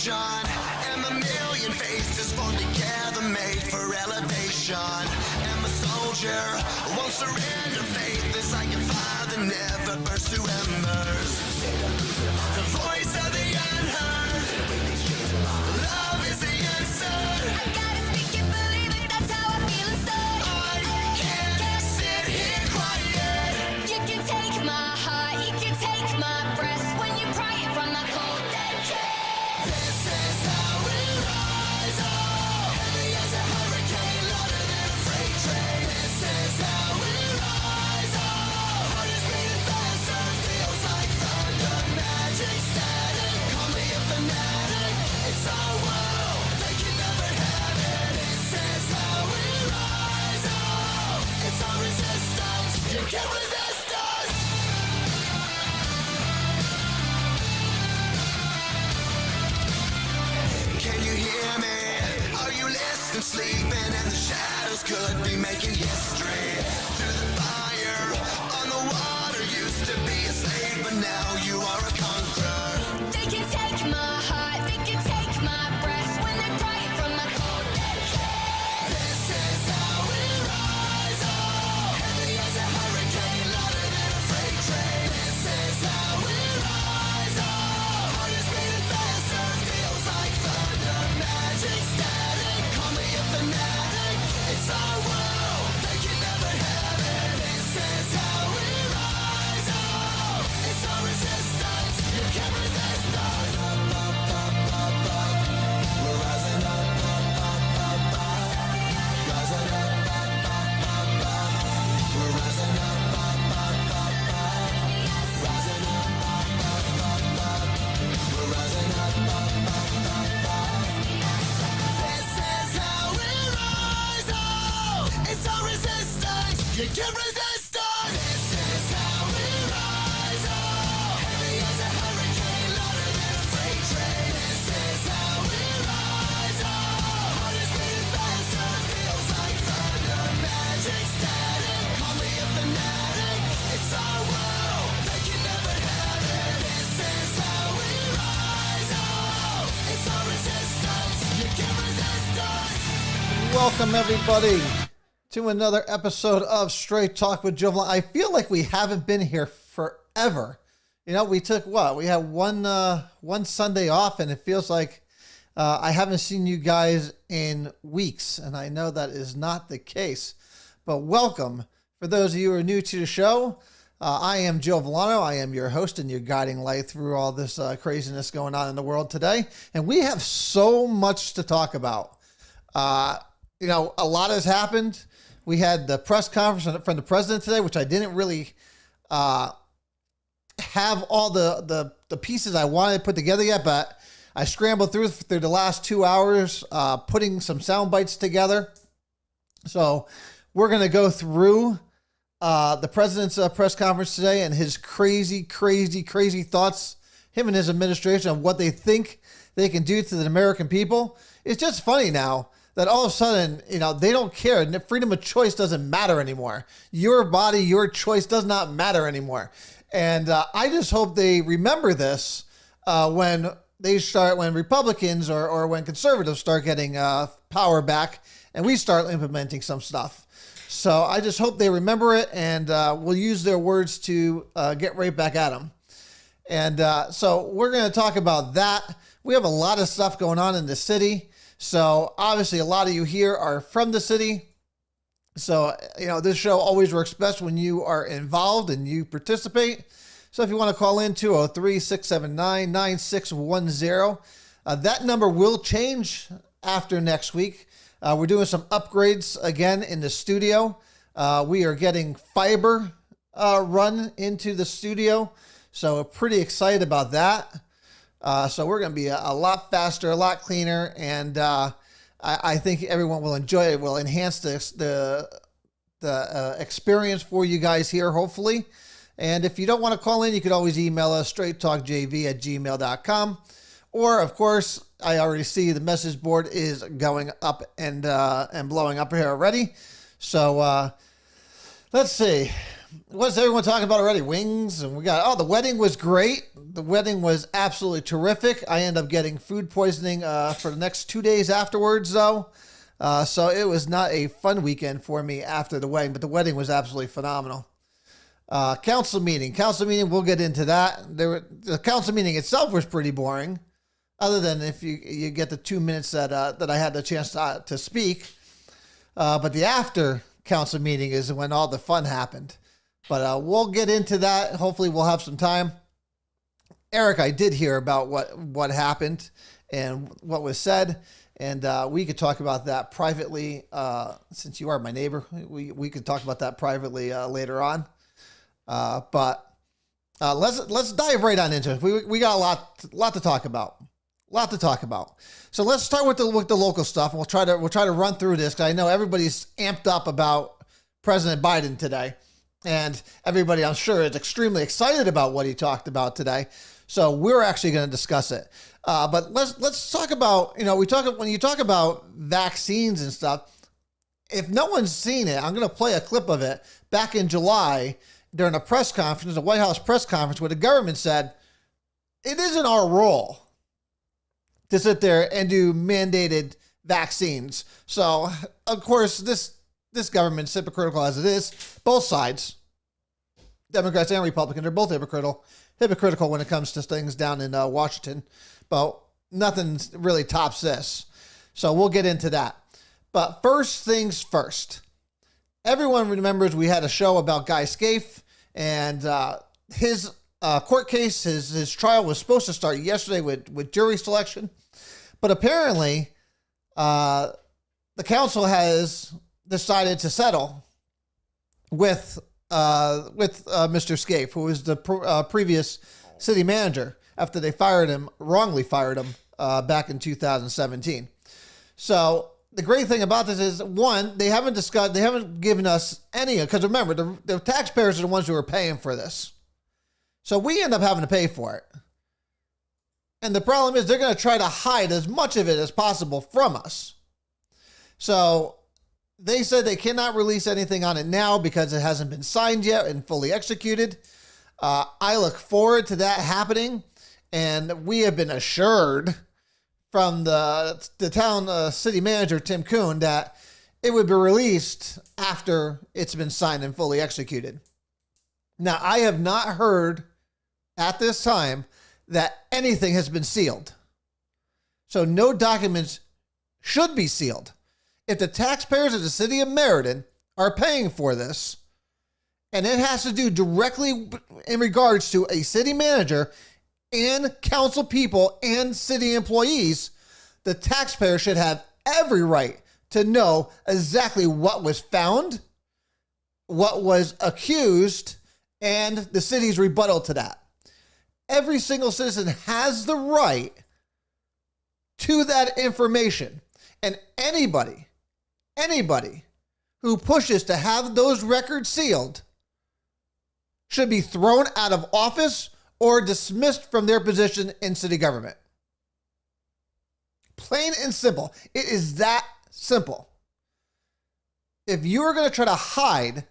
nation, and a million faces formed together, made for elevation. I'm a soldier, won't surrender. Faith is like a fire that never burns to embers. The voice of the unheard. Love is the answer. I gotta speak it, believe it, that's how I feel inside. I can't sit here quiet. You can take my heart, you can take my breath when you pry it from my cold dead chest. This is how we rise up. Heavy as a hurricane, louder than a freight train. This is how we rise up. Heart is beating faster, feels like thunder. Magic static, call me a fanatic. It's our world, they can never have it. This is how we rise up. It's our resistance, you can't resist us. Can you hear me? Are you listening? Sleeping and the shadows could be making history. Through the fire, on the water, used to be a slave, but now you are a conqueror. They can take my heart, they can take my breath when they pry it from my cold dead chest. This is how we rise up. Heavy as a hurricane, louder than a freight train. This is how we rise up. Heart is beating faster, feels like thunder. Magic static, call me a fanatic. It's our world, they can never have it. This is how we rise up. It's our resistance, you can't resist us. We're rising up, rising up, we're rising up, rising up, we're rising up. This is how we rise up. It's our resistance, you can't resist us. This is how we rise up. Heavy as a hurricane, louder than a freight train. This is how we rise up. Heart is beating faster, feels like thunder. Magic static, call me a fanatic. It's our world, they can never have it. This is how we rise up. It's our resistance, you can't resist us. Welcome, everybody, to another episode of Straight Talk with Joe Vollano. I feel like we haven't been here forever. You know, we took We had one Sunday off, and it feels like I haven't seen you guys in weeks, and I know that is not the case. But welcome. For those of you who are new to the show, I am Joe Vollano. I am your host and your guiding light through all this craziness going on in the world today. And we have so much to talk about. You know, a lot has happened. We had the press conference from the president today, which I didn't really have all the pieces I wanted to put together yet, but I scrambled through the last 2 hours, putting some sound bites together. So we're going to go through the president's press conference today and his crazy thoughts, him and his administration, on what they think they can do to the American people. It's just funny now that all of a sudden, you know, they don't care. Freedom of choice doesn't matter anymore. Your body, your choice does not matter anymore. And I just hope they remember this when Republicans or when conservatives start getting power back and we start implementing some stuff. So I just hope they remember it, and we'll use their words to get right back at them. And so we're going to talk about that. We have a lot of stuff going on in the city. So obviously a lot of you here are from the city. So, you know, this show always works best when you are involved and you participate. So if you want to call in, 203-679-9610. That number will change after next week. We're doing some upgrades again in the studio. We are getting fiber run into the studio. So we're pretty excited about that. So we're going to be a lot faster, a lot cleaner, and I think everyone will enjoy it. It will enhance the experience for you guys here, hopefully. And if you don't want to call in, you could always email us, straighttalkjv@gmail.com. Or, of course, I already see the message board is going up and blowing up here already. So let's see. What's everyone talking about already? Wings, and we got, oh, the wedding was great. The wedding was absolutely terrific. I ended up getting food poisoning for the next 2 days afterwards, though. So it was not a fun weekend for me after the wedding, but the wedding was absolutely phenomenal. Council meeting, we'll get into that. The council meeting itself was pretty boring, other than if you get the 2 minutes that I had the chance to speak. But the after council meeting is when all the fun happened. But we'll get into that. Hopefully we'll have some time. Eric, I did hear about what happened and what was said, and we could talk about that privately. Since you are my neighbor, we could talk about that privately later on. But let's dive right on into it. We got a lot to talk about. So let's start with the local stuff, and we'll try to run through this, because I know everybody's amped up about President Biden today, and everybody, I'm sure, is extremely excited about what he talked about today. So we're actually going to discuss it. But let's talk about, when you talk about vaccines and stuff, if no one's seen it, I'm going to play a clip of it back in July during a press conference, a White House press conference, where the government said, it isn't our role to sit there and do mandated vaccines. So, of course, this government's hypocritical as it is. Both sides, Democrats and Republicans, are both hypocritical when it comes to things down in Washington. But nothing really tops this. So we'll get into that. But first things first. Everyone remembers we had a show about Guy Scaife, and his court case, his trial was supposed to start yesterday with jury selection. But apparently, the council has decided to settle with Mr. Scaife, who was the previous city manager, after they wrongly fired him back in 2017. So the great thing about this is, one, they haven't given us any, because remember, the taxpayers are the ones who are paying for this. So we end up having to pay for it. And the problem is, they're going to try to hide as much of it as possible from us. So they said they cannot release anything on it now because it hasn't been signed yet and fully executed. I look forward to that happening. And we have been assured from the town city manager, Tim Kuhn, that it would be released after it's been signed and fully executed. Now, I have not heard at this time that anything has been sealed. So no documents should be sealed. If the taxpayers of the city of Meriden are paying for this, and it has to do directly in regards to a city manager and council people and city employees, the taxpayer should have every right to know exactly what was found, what was accused, and the city's rebuttal to that. Every single citizen has the right to that information. And anybody who pushes to have those records sealed should be thrown out of office or dismissed from their position in city government. Plain and simple. It is that simple. If you are going to try to hide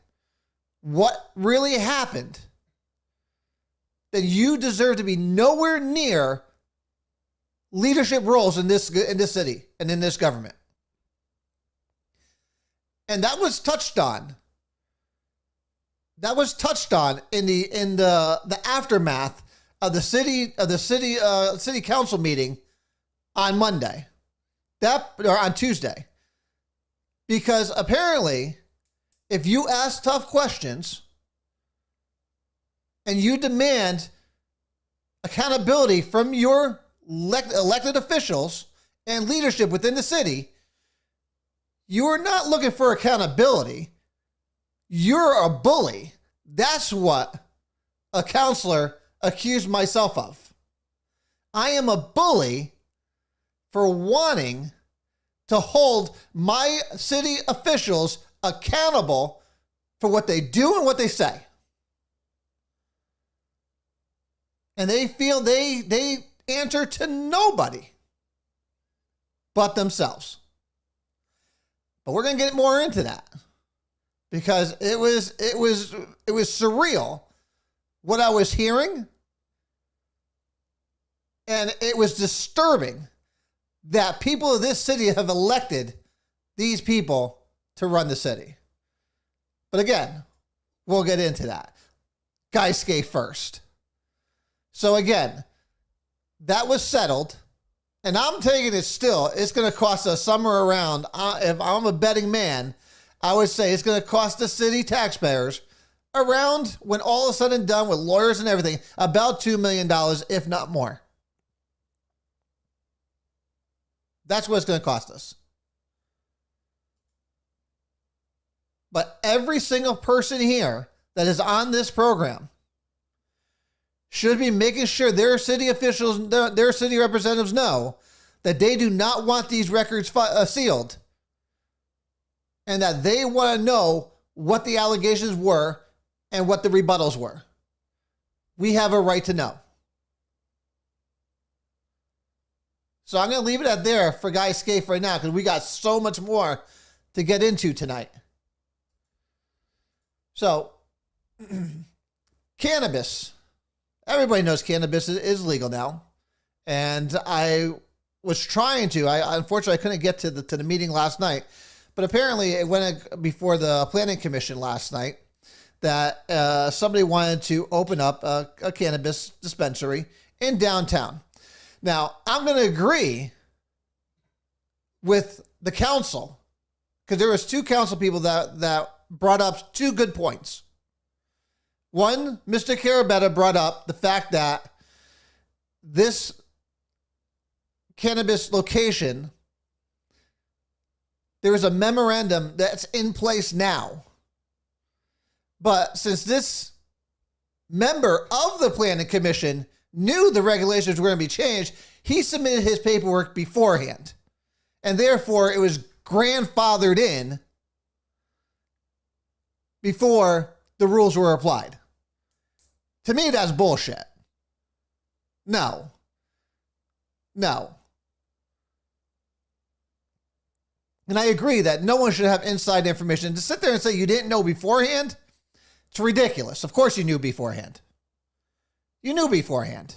what really happened, then you deserve to be nowhere near leadership roles in this city and in this government. And that was touched on. That was touched on in the aftermath of the city council meeting on Monday, or on Tuesday, because apparently, if you ask tough questions and you demand accountability from your elected officials and leadership within the city, you are not looking for accountability. You're a bully. That's what a counselor accused myself of. I am a bully for wanting to hold my city officials accountable for what they do and what they say. And they feel they answer to nobody but themselves. But we're going to get more into that. because it was surreal what I was hearing, and it was disturbing that people of this city have elected these people to run the city. But again, we'll get into that. Guy skate first. So again, that was settled, and I'm taking it still. It's going to cost us somewhere around, if I'm a betting man, I would say it's going to cost the city taxpayers around, when all is said and done with lawyers and everything, about $2 million, if not more. That's what it's going to cost us. But every single person here that is on this program should be making sure their city officials, their city representatives know that they do not want these records sealed, and that they want to know what the allegations were and what the rebuttals were. We have a right to know. So I'm going to leave it at there for Guy Scaife right now, because we got so much more to get into tonight. So, cannabis. Everybody knows cannabis is legal now. And I was trying to, unfortunately, I couldn't get to the meeting last night, but apparently it went before the planning commission last night that somebody wanted to open up a cannabis dispensary in downtown. Now, I'm going to agree with the council, because there was two council people that brought up two good points. One, Mr. Carabetta brought up the fact that this cannabis location, there is a memorandum that's in place now. But since this member of the planning commission knew the regulations were going to be changed, he submitted his paperwork beforehand. And therefore, it was grandfathered in before the rules were applied. To me, that's bullshit. No. And I agree that no one should have inside information. To sit there and say you didn't know beforehand, it's ridiculous. Of course you knew beforehand. You knew beforehand.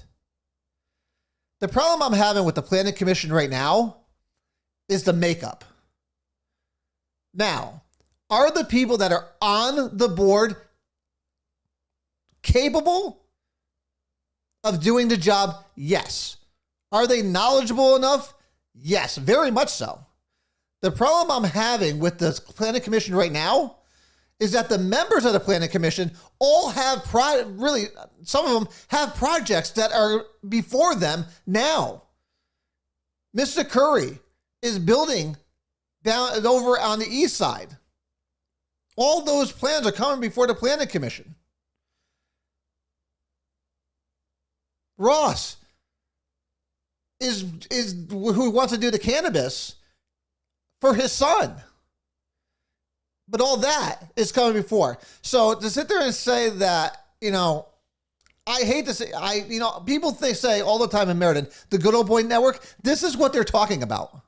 The problem I'm having with the planning commission right now is the makeup. Now, are the people that are on the board capable of doing the job? Yes. Are they knowledgeable enough? Yes, very much so. The problem I'm having with the planning commission right now is that the members of the planning commission all have some of them have projects that are before them now. Mr. Curry is building down over on the east side. All those plans are coming before the planning commission. Ross is who wants to do the cannabis for his son. But all that is coming before. So to sit there and say that, I hate to say, people say all the time in Meriden, the Good Old Boy Network, this is what they're talking about.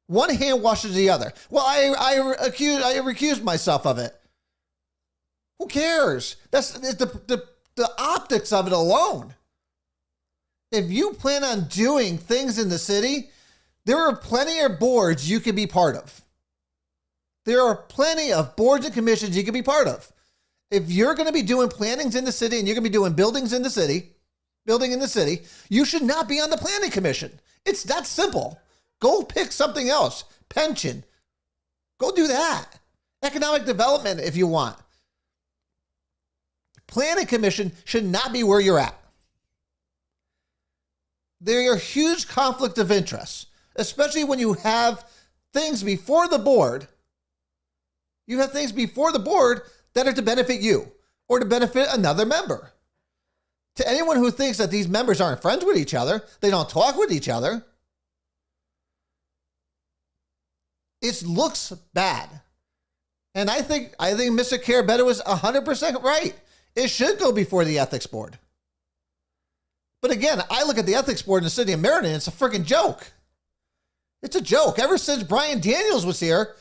One hand washes the other. Well, I recused myself of it. Who cares? That's the optics of it alone. If you plan on doing things in the city, there are plenty of boards you can be part of. There are plenty of boards and commissions you can be part of. If you're going to be doing plannings in the city and you're going to be doing building in the city, you should not be on the planning commission. It's that simple. Go pick something else. Pension. Go do that. Economic development if you want. Planning commission should not be where you're at. There are huge conflict of interest, especially when you have things before the board. You have things before the board that are to benefit you or to benefit another member. To anyone who thinks that these members aren't friends with each other, they don't talk with each other, it looks bad. And I think Mr. Carabetta was 100% right. It should go before the ethics board. But again, I look at the ethics board in the city of Meriden, it's a freaking joke. It's a joke. Ever since Brian Daniels was here,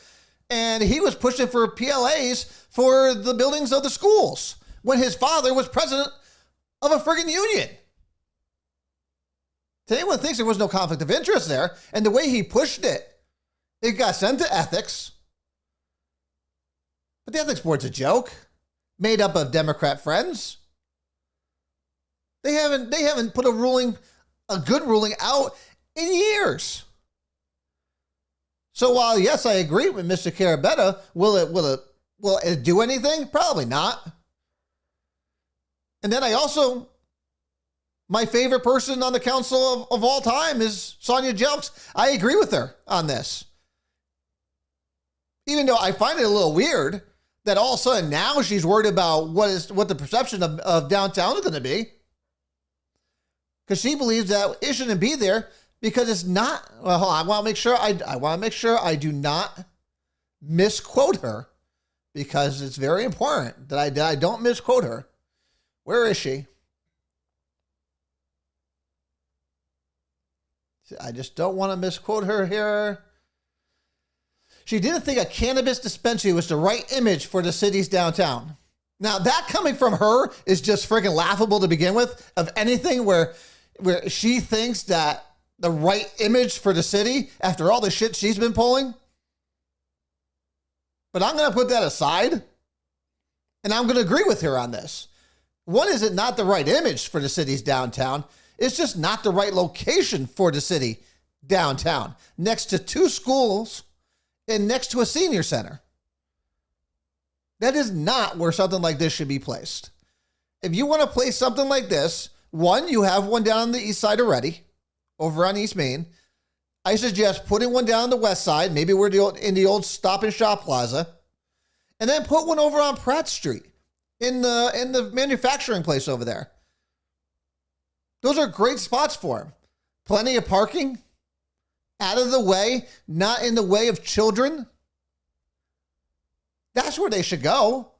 And he was pushing for PLAs for the buildings of the schools when his father was president of a friggin' union. To anyone who thinks there was no conflict of interest there, and the way he pushed it, it got sent to ethics. But the ethics board's a joke, made up of Democrat friends. They haven't put a good ruling out in years. So while yes, I agree with Mr. Carabetta, will it do anything? Probably not. And then my favorite person on the council of all time is Sonia Jelks. I agree with her on this. Even though I find it a little weird that all of a sudden now she's worried about what the perception of downtown is going to be. Because she believes that it shouldn't be there because it's not. Well, hold on, I want to make sure I do not misquote her because it's very important that I don't misquote her. Where is she? I just don't want to misquote her here. She didn't think a cannabis dispensary was the right image for the city's downtown. Now, that coming from her is just freaking laughable to begin with, of anything where she thinks that the right image for the city after all the shit she's been pulling. But I'm going to put that aside, and I'm going to agree with her on this. One, is it not the right image for the city's downtown? It's just not the right location for the city downtown, next to two schools and next to a senior center. That is not where something like this should be placed. If you want to place something like this, one, you have one down on the east side already, over on East Main. I suggest putting one down on the west side, maybe we're in the old Stop and Shop Plaza, and then put one over on Pratt Street in the manufacturing place over there. Those are great spots for them. Plenty of parking, out of the way, not in the way of children. That's where they should go.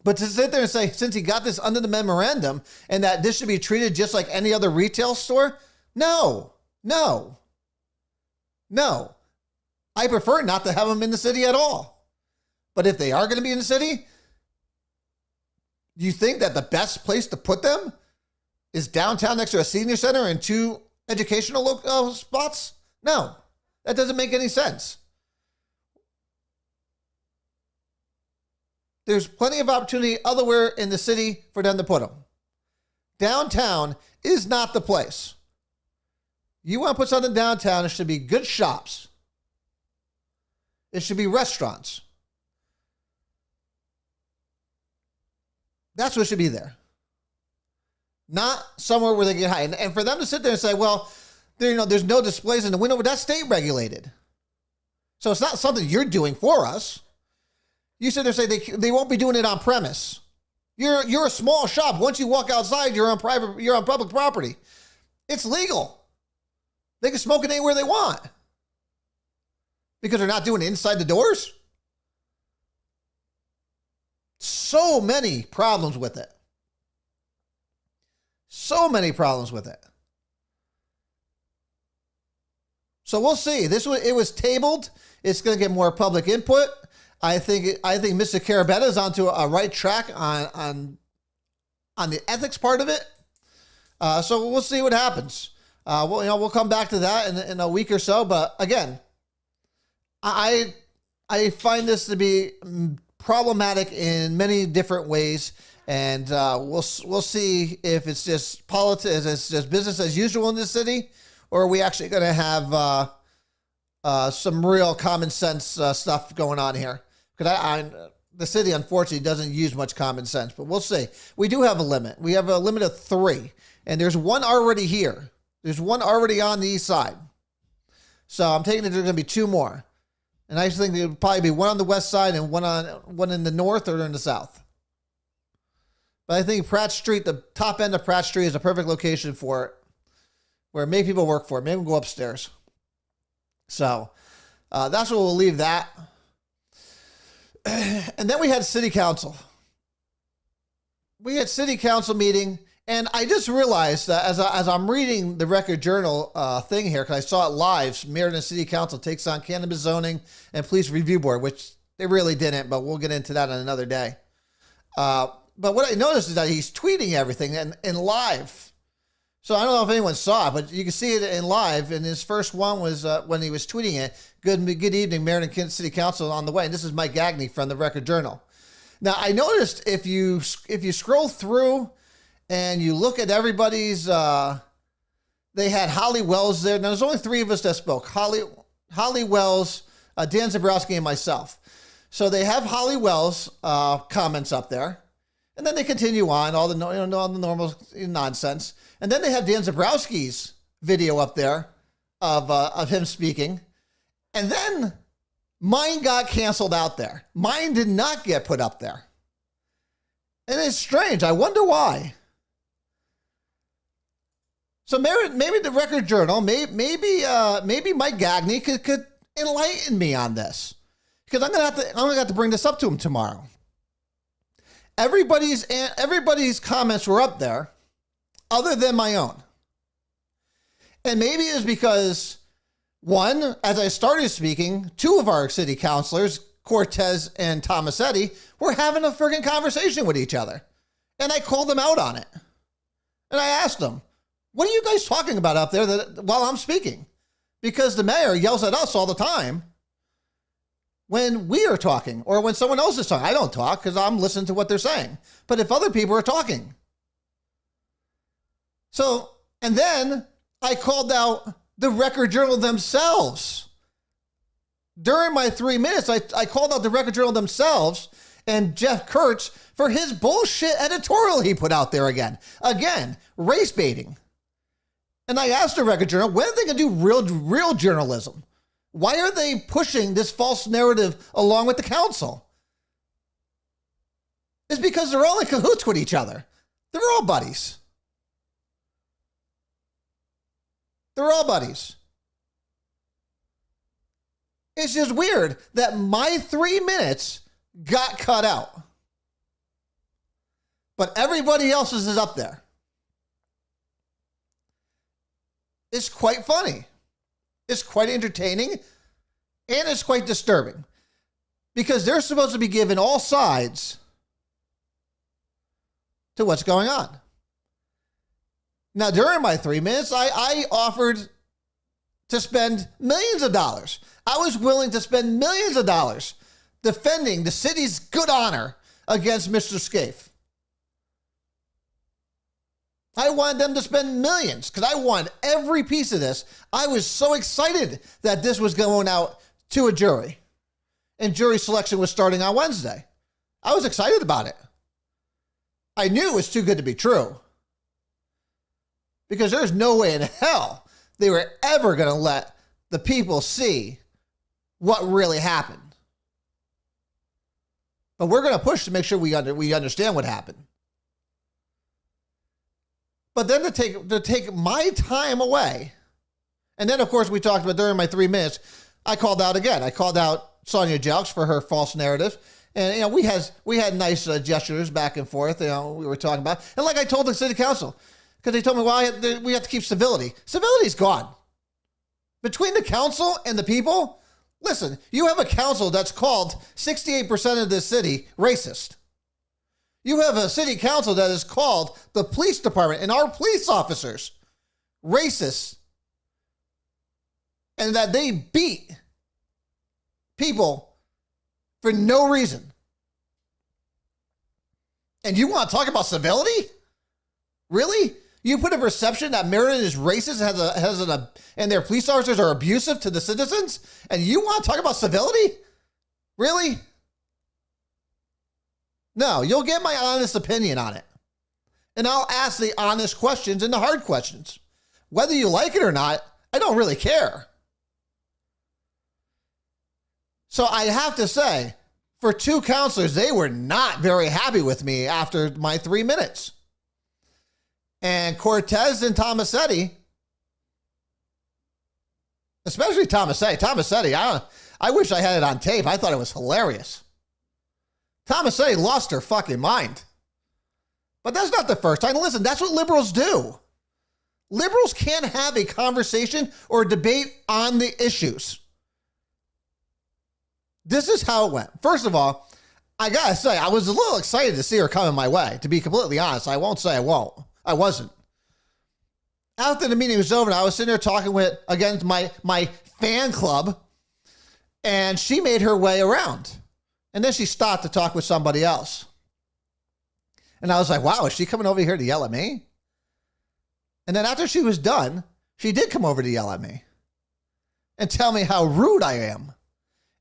But to sit there and say, since he got this under the memorandum and that this should be treated just like any other retail store, no. I prefer not to have them in the city at all. But if they are going to be in the city, you think that the best place to put them is downtown next to a senior center and two educational spots? No, that doesn't make any sense. There's plenty of opportunity elsewhere in the city for them to put them. Downtown is not the place. You want to put something downtown, it should be good shops. It should be restaurants. That's what should be there. Not somewhere where they get high. And for them to sit there and say, well, there's no displays in the window, but that's state regulated. So it's not something you're doing for us. You sit there and say they won't be doing it on premise. You're a small shop. Once you walk outside, you're on public property. It's legal. They can smoke it anywhere they want. Because they're not doing it inside the doors. So many problems with it. So we'll see. It was tabled. It's going to get more public input. I think Mr. Carabetta is onto a right track on the ethics part of it. So we'll see what happens. We'll come back to that in a week or so. But again, I find this to be problematic in many different ways, and we'll see if it's just politics, it's just business as usual in this city, or are we actually going to have some real common sense stuff going on here? Because the city, unfortunately, doesn't use much common sense, but we'll see. We do have a limit. We have a limit of 3, and there's one already here. There's one already on the east side. So I'm taking it there's going to be 2 more. And I think there would probably be one on the west side and one in the north or in the south. But I think Pratt Street, the top end of Pratt Street, is a perfect location for it, where maybe people work for it. Maybe we'll go upstairs. So that's where we'll leave that. And then we had city council. We had city council meeting, And I just realized that as I'm reading the Record Journal thing here, because I saw it live, Meriden City Council takes on cannabis zoning and police review board, which they really didn't, but we'll get into that on another day. But what I noticed is that he's tweeting everything in live. So I don't know if anyone saw it, but you can see it in live. And his first one was when he was tweeting it, good evening, Meriden City Council on the way. And this is Mike Gagney from the Record Journal. Now, I noticed if you scroll through and you look at everybody's, they had Holly Wells there. Now, there's only three of us that spoke. Holly Wells, Dan Zabrowski, and myself. So they have Holly Wells' comments up there. And then they continue on, all the normal nonsense. And then they have Dan Zabrowski's video up there of him speaking. And then mine got canceled out there. Mine did not get put up there. And it's strange. I wonder why. So maybe the Record Journal, maybe Mike Gagney could enlighten me on this, because I'm gonna have to bring this up to him tomorrow. Everybody's comments were up there, other than my own, and maybe it's because one, as I started speaking, two of our city councilors, Cortez and Tomasetti, were having a friggin' conversation with each other, and I called them out on it, and I asked them, what are you guys talking about up there while I'm speaking? Because the mayor yells at us all the time when we are talking or when someone else is talking. I don't talk because I'm listening to what they're saying. But if other people are talking. So, and then I called out the Record Journal themselves. During my 3 minutes, I called out the Record Journal themselves and Jeff Kurtz for his bullshit editorial he put out there again. Again, race baiting. And I asked the Record Journal, when are they going to do real journalism? Why are they pushing this false narrative along with the council? It's because they're all in cahoots with each other. They're all buddies. They're all buddies. It's just weird that my 3 minutes got cut out. But everybody else's is up there. It's quite funny. It's quite entertaining. And it's quite disturbing. Because they're supposed to be given all sides to what's going on. Now, during my 3 minutes, I offered to spend millions of dollars. I was willing to spend millions of dollars defending the city's good honor against Mr. Scaife. I wanted them to spend millions because I wanted every piece of this. I was so excited that this was going out to a jury. And jury selection was starting on Wednesday. I was excited about it. I knew it was too good to be true. Because there's no way in hell they were ever going to let the people see what really happened. But we're going to push to make sure we understand what happened. But then to take my time away, and then of course we talked about during my 3 minutes, I called out again. I called out Sonia Jelks for her false narrative, and we had nice gestures back and forth. We were talking about, and like I told the city council, because they told me, well, we have to keep civility. Civility's gone. Between the council and the people, listen, you have a council that's called 68% of this city racist. You have a city council that is called the police department and our police officers racist, and that they beat people for no reason. And you want to talk about civility? Really? You put a perception that Meriden is racist and their police officers are abusive to the citizens, and you want to talk about civility? Really? No, you'll get my honest opinion on it. And I'll ask the honest questions and the hard questions. Whether you like it or not, I don't really care. So I have to say, for two counselors, they were not very happy with me after my 3 minutes. And Cortez and Tomasetti, especially Tomasetti, I wish I had it on tape. I thought it was hilarious. Tomasetti lost her fucking mind. But that's not the first time. Listen, that's what liberals do. Liberals can't have a conversation or a debate on the issues. This is how it went. First of all, I gotta say, I was a little excited to see her coming my way. To be completely honest, I won't say I won't. I wasn't. After the meeting was over, I was sitting there talking with, again, my fan club, and she made her way around. And then she stopped to talk with somebody else. And I was like, wow, is she coming over here to yell at me? And then after she was done, she did come over to yell at me and tell me how rude I am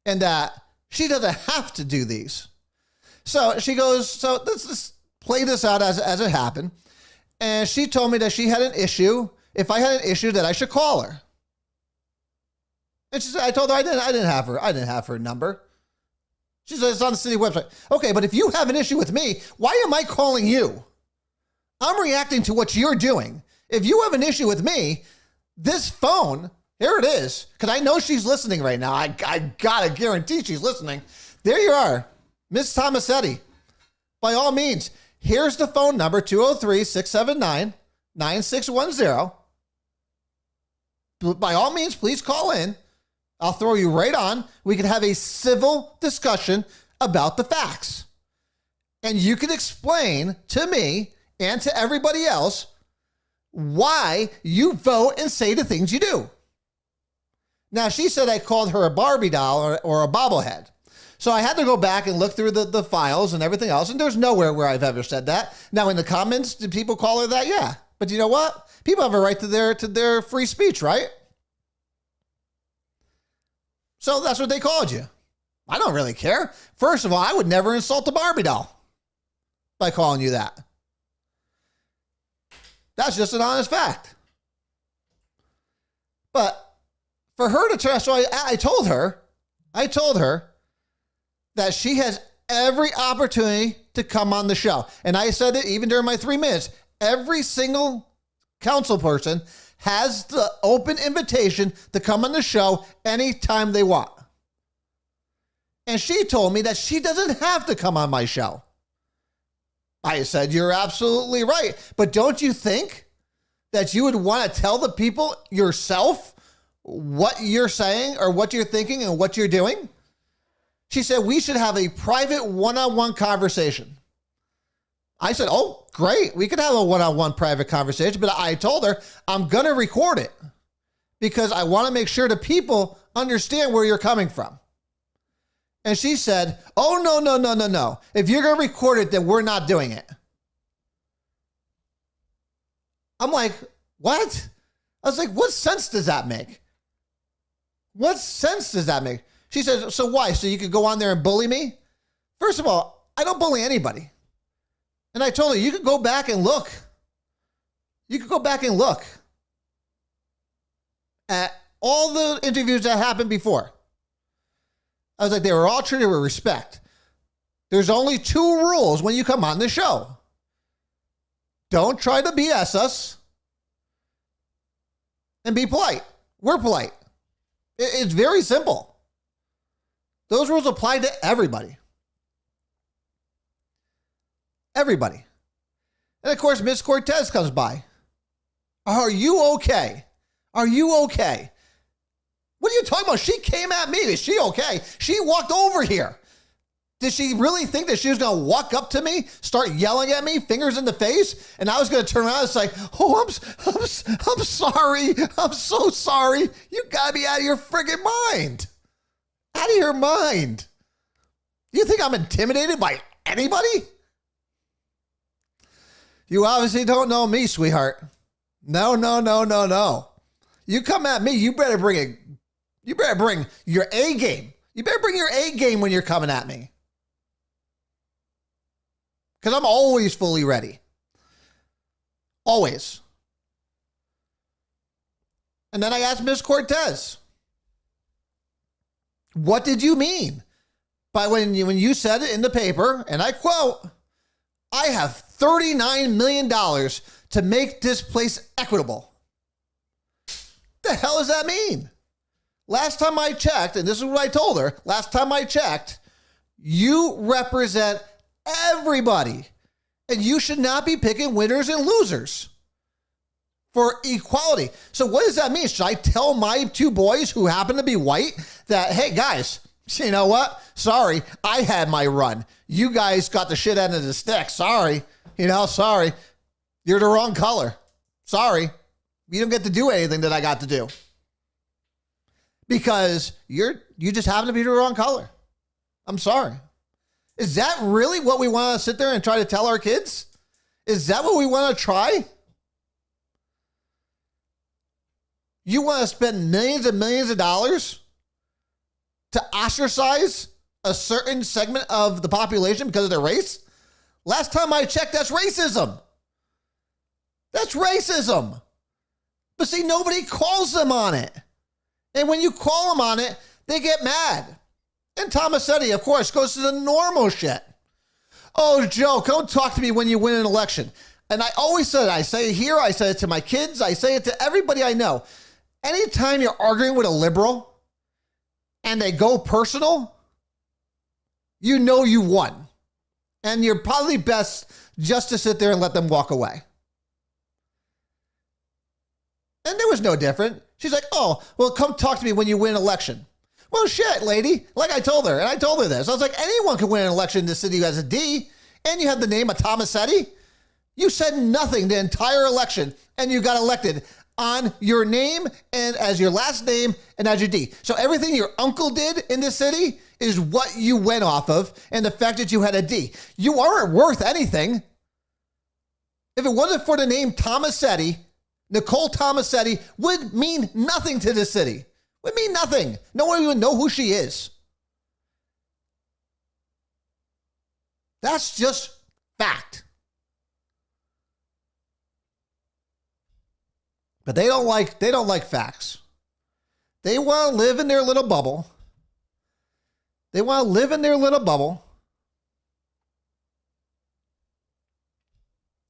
and that she doesn't have to do these. So she goes, so let's just play this out as it happened. And she told me that she had an issue. If I had an issue, that I should call her. And she said, I told her I didn't have her number. She said, it's on the city website. Okay, but if you have an issue with me, why am I calling you? I'm reacting to what you're doing. If you have an issue with me, this phone, here it is, because I know she's listening right now. I gotta guarantee she's listening. There you are, Miss Tomasetti. By all means, here's the phone number, 203-679-9610. By all means, please call in. I'll throw you right on. We can have a civil discussion about the facts. And you can explain to me and to everybody else why you vote and say the things you do. Now, she said I called her a Barbie doll or a bobblehead. So I had to go back and look through the files and everything else, and there's nowhere where I've ever said that. Now, in the comments, did people call her that? Yeah. But you know what? People have a right to their free speech, right? So that's what they called you. I don't really care. First of all, I would never insult a Barbie doll by calling you that. That's just an honest fact. But for her to try, so I told her that she has every opportunity to come on the show. And I said it even during my 3 minutes. Every single council person has the open invitation to come on the show anytime they want. And she told me that she doesn't have to come on my show. I said, you're absolutely right. But don't you think that you would want to tell the people yourself what you're saying or what you're thinking and what you're doing? She said, we should have a private one-on-one conversation. I said, oh, great. We could have a one-on-one private conversation. But I told her I'm going to record it because I want to make sure the people understand where you're coming from. And she said, oh, no. If you're going to record it, then we're not doing it. I'm like, what? I was like, what sense does that make? What sense does that make? She said, so why? So you could go on there and bully me? First of all, I don't bully anybody. And I told her, you could go back and look. You could go back and look at all the interviews that happened before. I was like, they were all treated with respect. There's only 2 rules when you come on the show. Don't try to BS us. And be polite. We're polite. It's very simple. Those rules apply to everybody. Everybody. And of course, Miss Cortez comes by. Are you okay? Are you okay? What are you talking about? She came at me. Is she okay? She walked over here. Did she really think that she was going to walk up to me, start yelling at me, fingers in the face, and I was going to turn around and say, oh, I'm sorry. I'm so sorry. You got to be out of your friggin' mind. Out of your mind. You think I'm intimidated by anybody? You obviously don't know me, sweetheart. No. You come at me, you better bring your A game. You better bring your A game when you're coming at me. Because I'm always fully ready. Always. And then I asked Miss Cortez, what did you mean by when you said it in the paper, and I quote, I have $39 million to make this place equitable. The hell does that mean? Last time I checked, and this is what I told her, last time I checked, you represent everybody And you should not be picking winners and losers for equality. So what does that mean? Should I tell my two boys who happen to be white that, hey, guys, you know what? Sorry, I had my run. You guys got the shit end of the stick. Sorry. Sorry. You're the wrong color. Sorry. You don't get to do anything that I got to do. Because you just happen to be the wrong color. I'm sorry. Is that really what we want to sit there and try to tell our kids? Is that what we want to try? You want to spend millions and millions of dollars to ostracize a certain segment of the population because of their race? Last time I checked, that's racism. That's racism. But see, nobody calls them on it. And when you call them on it, they get mad. And Tomasetti, of course, goes to the normal shit. Oh, Joe, come talk to me when you win an election. And I always said it. I say it here. I say it to my kids. I say it to everybody I know. Anytime you're arguing with a liberal and they go personal, you know you won. And you're probably best just to sit there and let them walk away. And there was no different. She's like, oh, well, come talk to me when you win an election. Well, shit, lady. Like I told her, and I told her this. I was like, anyone can win an election in this city who has a D, and you have the name of Tomasetti. You said nothing the entire election, and you got elected on your name and as your last name and as your D. So everything your uncle did in this city is what you went off of, and the fact that you had a D. You aren't worth anything. If it wasn't for the name Tomasetti, Nicole Tomasetti would mean nothing to this city. Would mean nothing. No one would know who she is. That's just fact. But they don't like facts. They want to live in their little bubble. They want to live in their little bubble.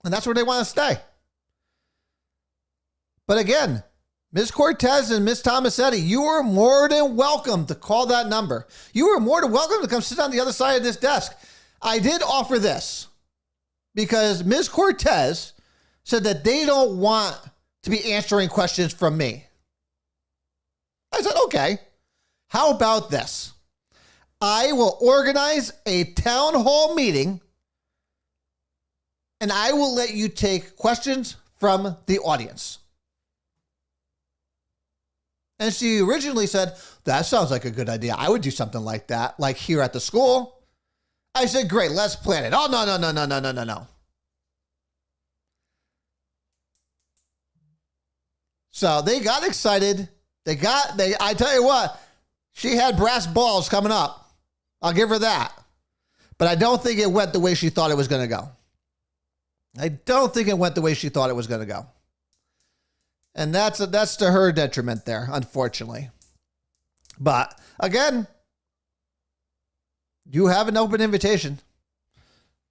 And that's where they want to stay. But again, Ms. Cortez and Ms. Tomasetti, you are more than welcome to call that number. You are more than welcome to come sit on the other side of this desk. I did offer this because Ms. Cortez said that they don't want to be answering questions from me. I said, okay, how about this? I will organize a town hall meeting and I will let you take questions from the audience. And she originally said, that sounds like a good idea. I would do something like that, like here at the school. I said, great, let's plan it. Oh, no. So they got excited. I tell you what, she had brass balls coming up. I'll give her that. But I don't think it went the way she thought it was going to go. I don't think it went the way she thought it was going to go. And that's to her detriment there, unfortunately. But again, you have an open invitation.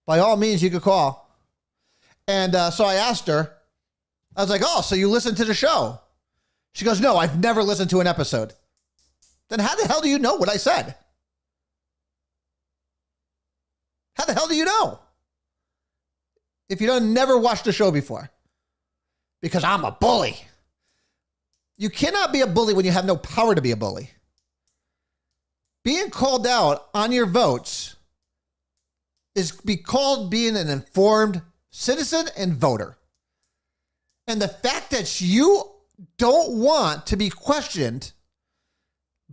By all means, you could call. And so I asked her, I was like, oh, so you listened to the show? She goes, no, I've never listened to an episode. Then how the hell do you know what I said? How the hell do you know? If you don't never watched the show before. Because I'm a bully. You cannot be a bully when you have no power to be a bully. Being called out on your votes is called being an informed citizen and voter. And the fact that you don't want to be questioned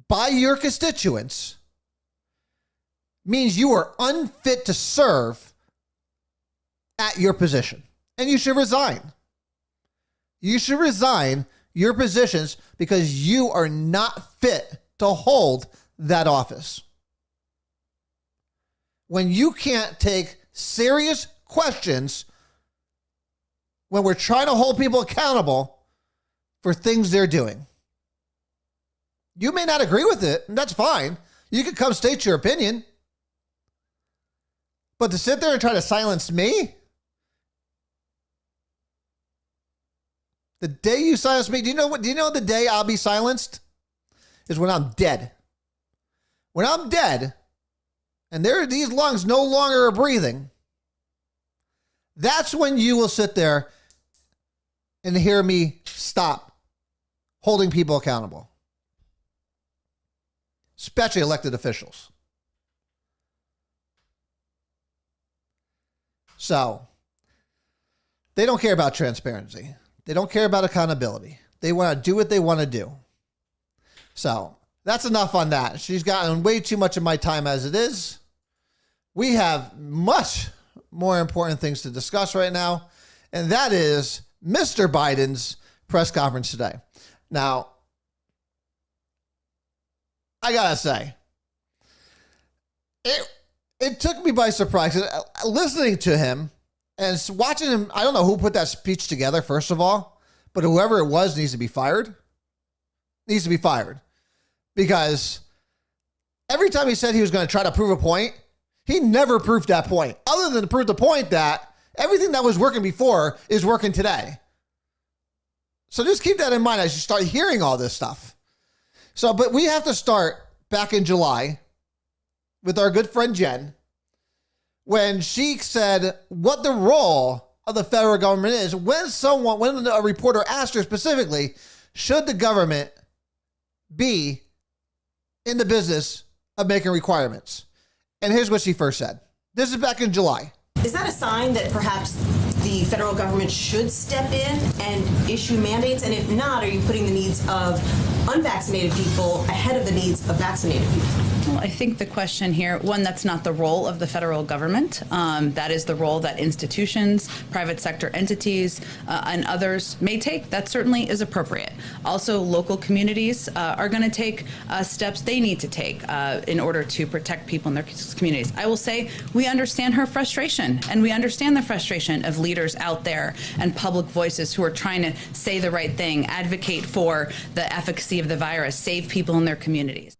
by your constituents means you are unfit to serve at your position. And you should resign. You should resign your positions because you are not fit to hold that office. When you can't take serious questions when we're trying to hold people accountable for things they're doing. You may not agree with it, and that's fine. You can come state your opinion. But to sit there and try to silence me? The day you silence me, do you know the day I'll be silenced? Is when I'm dead. When I'm dead, and these lungs no longer are breathing, That's when you will sit there and hear me stop holding people accountable, especially elected officials. So they don't care about transparency. They don't care about accountability. They want to do what they want to do. So that's enough on that. She's gotten way too much of my time as it is. We have much more important things to discuss right now, and that is Mr. Biden's press conference today. Now, I gotta say, it took me by surprise. Listening to him and watching him, I don't know who put that speech together, first of all, but whoever it was needs to be fired. Needs to be fired. Because every time he said he was going to try to prove a point, he never proved that point, other than to prove the point that everything that was working before is working today. So just keep that in mind as you start hearing all this stuff. So, but we have to start back in July with our good friend Jen, when she said what the role of the federal government is when a reporter asked her specifically, should the government be in the business of making requirements? And here's what she first said. This is back in July. Is that a sign that perhaps the federal government should step in and issue mandates? And if not, are you putting the needs of unvaccinated people ahead of the needs of vaccinated people? Well, I think the question here, one, that's not the role of the federal government. That is the role that institutions, private sector entities, and others may take. That certainly is appropriate. Also, local communities are going to take steps they need to take in order to protect people in their communities. I will say we understand her frustration, and we understand the frustration of leaders out there and public voices who are trying to say the right thing, advocate for the efficacy of the virus, save people in their communities.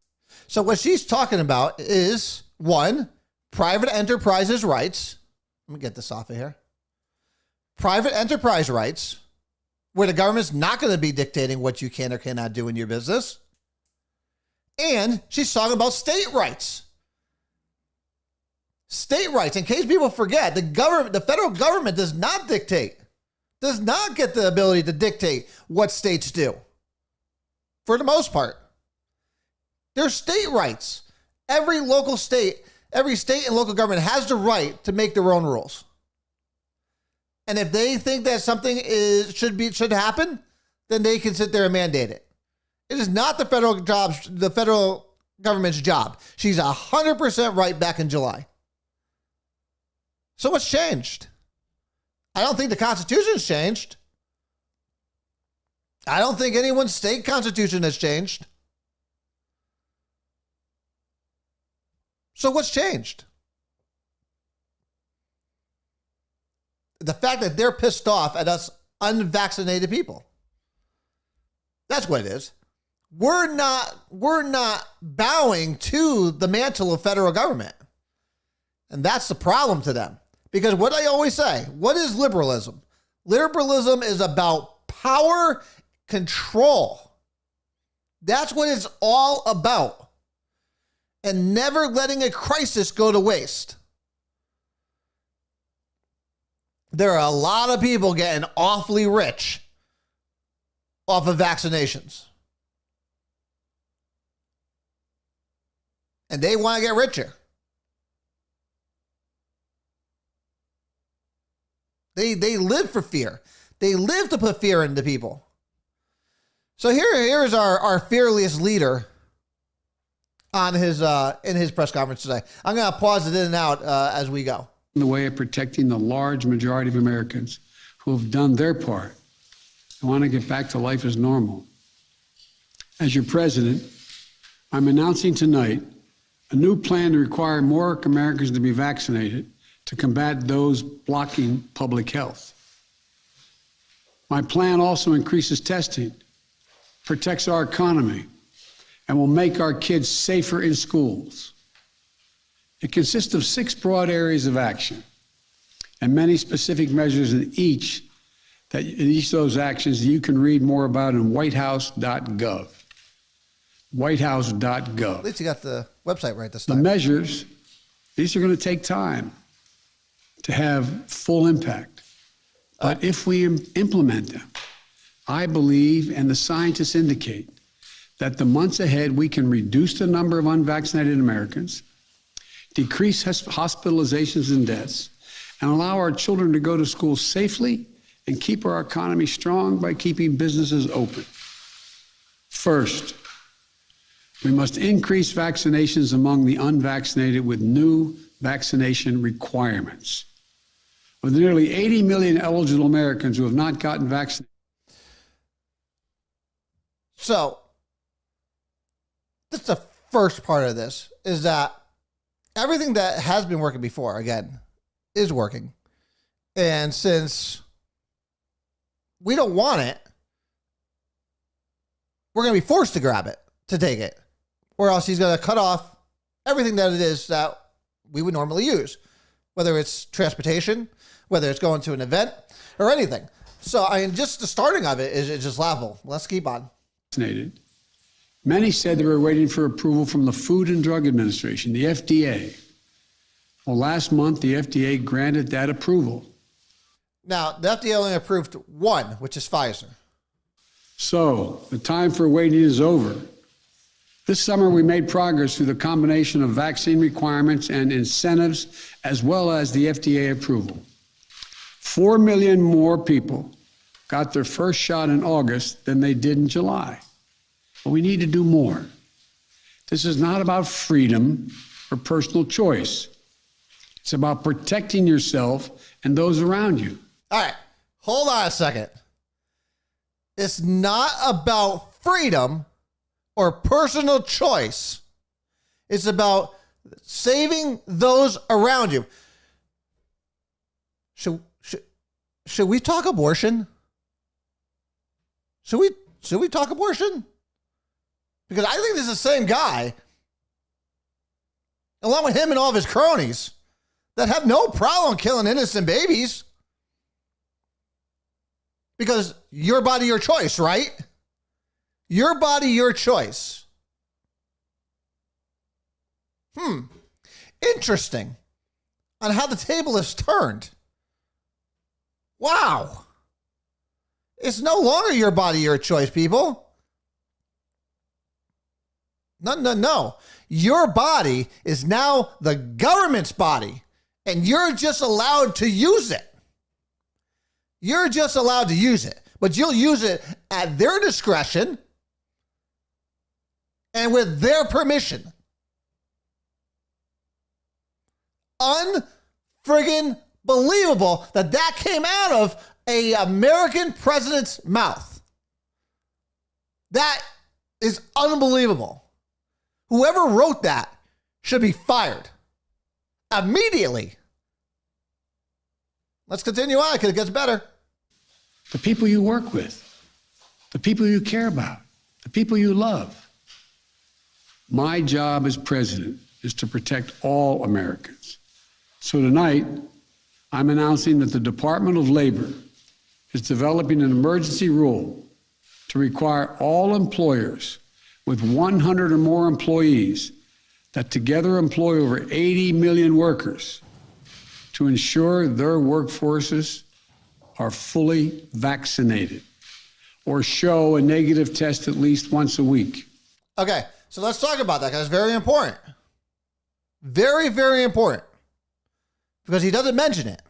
So what she's talking about is, one, private enterprises' rights. Let me get this off of here. Private enterprise rights, where the government's not going to be dictating what you can or cannot do in your business. And she's talking about state rights. State rights. In case people forget, the federal government does not dictate, does not get the ability to dictate what states do. For the most part. There's state rights. Every state and local government has the right to make their own rules. And if they think that something should happen, then they can sit there and mandate it. It is not the federal government's job. She's 100% right back in July. So what's changed? I don't think the Constitution's changed. I don't think anyone's state constitution has changed. So what's changed? The fact that they're pissed off at us unvaccinated people. That's what it is. We're not bowing to the mantle of federal government. And that's the problem to them. Because what I always say, what is liberalism? Liberalism is about power control. That's what it's all about. And never letting a crisis go to waste. There are a lot of people getting awfully rich off of vaccinations. And they want to get richer. They live for fear. They live to put fear into people. So here is our fearless leader on his in his press conference today. I'm going to pause it in and out as we go. In the way of protecting the large majority of Americans who have done their part and want to get back to life as normal. As your president, I'm announcing tonight a new plan to require more Americans to be vaccinated to combat those blocking public health. My plan also increases testing, protects our economy, and will make our kids safer in schools. It consists of 6 broad areas of action and many specific measures in each of those actions that you can read more about in whitehouse.gov. Whitehouse.gov. At least you got the website right this time. The measures, these are going to take time. to have full impact. But if we implement them, I believe, and the scientists indicate, that the months ahead we can reduce the number of unvaccinated Americans, decrease hospitalizations and deaths, and allow our children to go to school safely and keep our economy strong by keeping businesses open. First, we must increase vaccinations among the unvaccinated with new vaccination requirements. Of the nearly 80 million eligible Americans who have not gotten vaccinated. So, that's the first part of this, is that everything that has been working before, again, is working. And since we don't want it, we're going to be forced to grab it, to take it. Or else he's going to cut off everything that it is that we would normally use, whether it's transportation, whether it's going to an event, or anything. So, I mean, just the starting of it is just laughable. Let's keep on. Vaccinated. Many said they were waiting for approval from the Food and Drug Administration, the FDA. Well, last month, the FDA granted that approval. Now, the FDA only approved one, which is Pfizer. So, the time for waiting is over. This summer, we made progress through the combination of vaccine requirements and incentives, as well as the FDA approval. 4 million more people got their first shot in August than they did in July. But we need to do more. This is not about freedom or personal choice. It's about protecting yourself and those around you. All right, hold on a second. It's not about freedom or personal choice. It's about saving those around you. Should we talk abortion? Should we talk abortion? Because I think this is the same guy, along with him and all of his cronies, that have no problem killing innocent babies. Because your body, your choice, right? Your body, your choice. Interesting on how the table is turned. Wow. It's no longer your body, your choice, people. No. Your body is now the government's body, and you're just allowed to use it. You're just allowed to use it, but you'll use it at their discretion and with their permission. Unfriggin' believable that came out of a American president's mouth. That is unbelievable. Whoever wrote that should be fired immediately. Let's continue on because it gets better. The people you work with, the people you care about, the people you love. My job as president is to protect all Americans. So tonight, I'm announcing that the Department of Labor is developing an emergency rule to require all employers with 100 or more employees that together employ over 80 million workers to ensure their workforces are fully vaccinated or show a negative test at least once a week. Okay, so let's talk about that because it's very important. Very, very important. Because he doesn't mention it.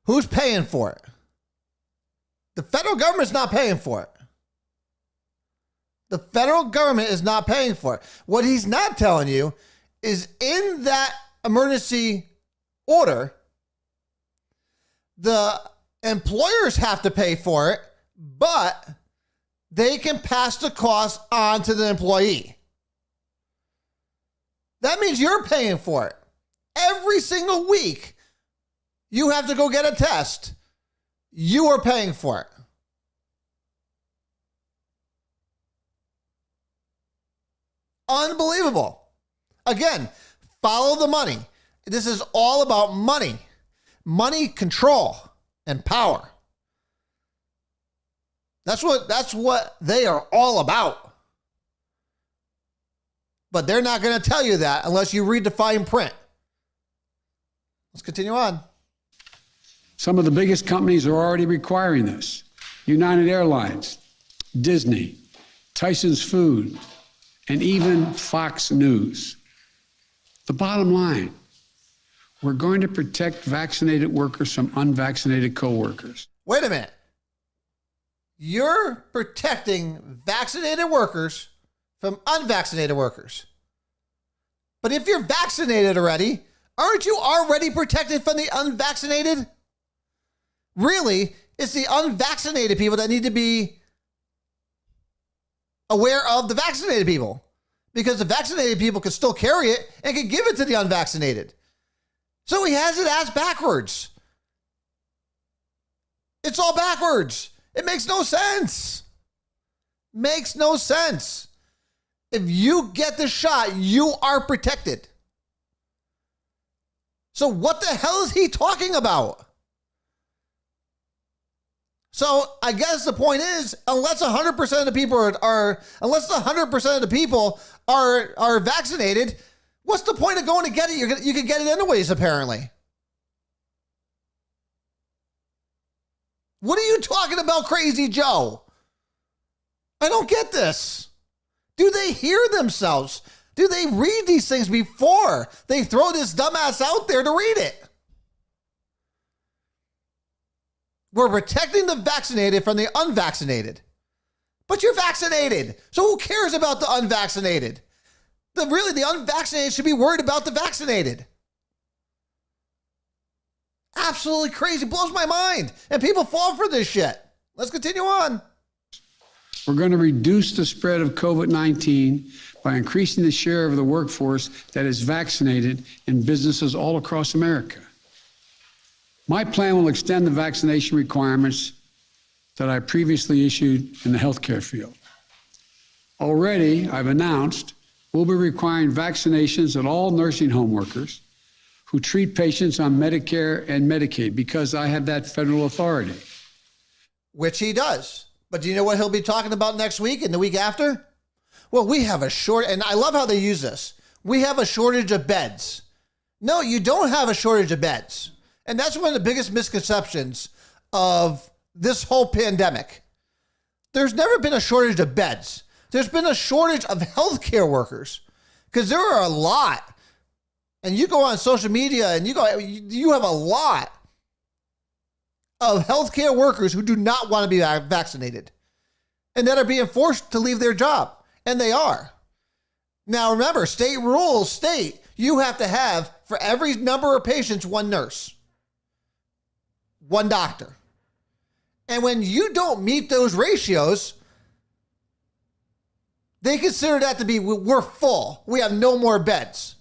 Who's paying for it? The federal government's not paying for it. The federal government is not paying for it. What he's not telling you is in that emergency order, the employers have to pay for it, but they can pass the cost on to the employee. That means you're paying for it. Every single week, you have to go get a test. You are paying for it. Unbelievable. Again, follow the money. This is all about money. Money, control, and power. That's what they are all about. But they're not going to tell you that unless you read the fine print. Let's continue on. Some of the biggest companies are already requiring this. United Airlines, Disney, Tyson's Food, and even Fox News. The bottom line, we're going to protect vaccinated workers from unvaccinated coworkers. Wait a minute. You're protecting vaccinated workers from unvaccinated workers. But if you're vaccinated already, aren't you already protected from the unvaccinated? Really, it's the unvaccinated people that need to be aware of the vaccinated people, because the vaccinated people can still carry it and can give it to the unvaccinated. So he has it as backwards. It's all backwards. It makes no sense. Makes no sense. If you get the shot, you are protected. So what the hell is he talking about? So I guess the point is, unless 100% of the people unless 100% of the people are vaccinated, what's the point of going to get it? You can get it anyways, apparently. What are you talking about, Crazy Joe? I don't get this. Do they hear themselves? Do they read these things before they throw this dumbass out there to read it? We're protecting the vaccinated from the unvaccinated. But you're vaccinated. So who cares about the unvaccinated? The unvaccinated should be worried about the vaccinated. Absolutely crazy. Blows my mind. And people fall for this shit. Let's continue on. We're going to reduce the spread of COVID-19 by increasing the share of the workforce that is vaccinated in businesses all across America. My plan will extend the vaccination requirements that I previously issued in the healthcare field. Already, I've announced we'll be requiring vaccinations of all nursing home workers who treat patients on Medicare and Medicaid because I have that federal authority. Which he does. But do you know what he'll be talking about next week and the week after? Well, we have a and I love how they use this. We have a shortage of beds. No, you don't have a shortage of beds. And that's one of the biggest misconceptions of this whole pandemic. There's never been a shortage of beds. There's been a shortage of healthcare workers, because there are a lot. And you go on social media and you have a lot of healthcare workers who do not want to be vaccinated and that are being forced to leave their job. And they are. Now, remember, state rules state you have to have, for every number of patients, one nurse, one doctor. And when you don't meet those ratios, they consider that to be, we're full. We have no more beds.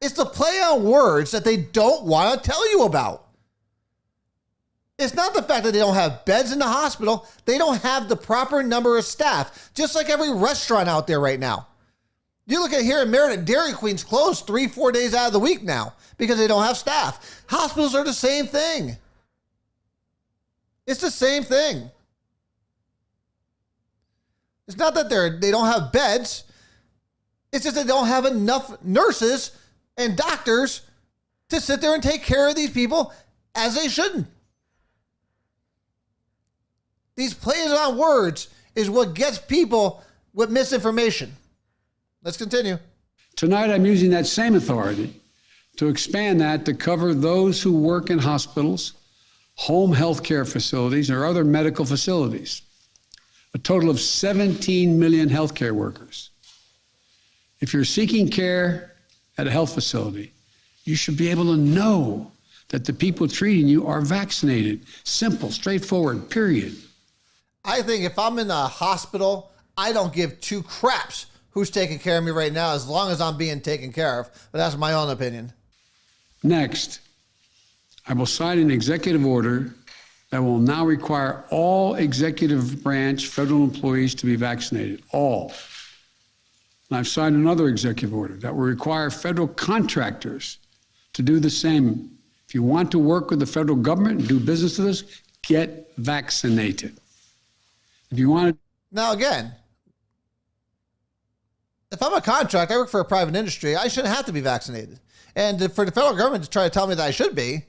It's the play on words that they don't want to tell you about. It's not the fact that they don't have beds in the hospital. They don't have the proper number of staff, just like every restaurant out there right now. You look at here in Meriden, Dairy Queen's closed 3-4 days out of the week now because they don't have staff. Hospitals are the same thing. It's the same thing. It's not that they don't have beds. It's just they don't have enough nurses and doctors to sit there and take care of these people as they shouldn't. These plays on words is what gets people with misinformation. Let's continue. Tonight, I'm using that same authority to expand that to cover those who work in hospitals, home health care facilities, or other medical facilities. A total of 17 million healthcare workers. If you're seeking care at a health facility, you should be able to know that the people treating you are vaccinated. Simple, straightforward, period. I think if I'm in a hospital, I don't give two craps who's taking care of me right now, as long as I'm being taken care of. But that's my own opinion. Next, I will sign an executive order that will now require all executive branch federal employees to be vaccinated, all. And I've signed another executive order that will require federal contractors to do the same. If you want to work with the federal government and do business with us, get vaccinated. If you want to... Now, again, if I'm a contractor, I work for a private industry, I shouldn't have to be vaccinated. And for the federal government to try to tell me that I should be,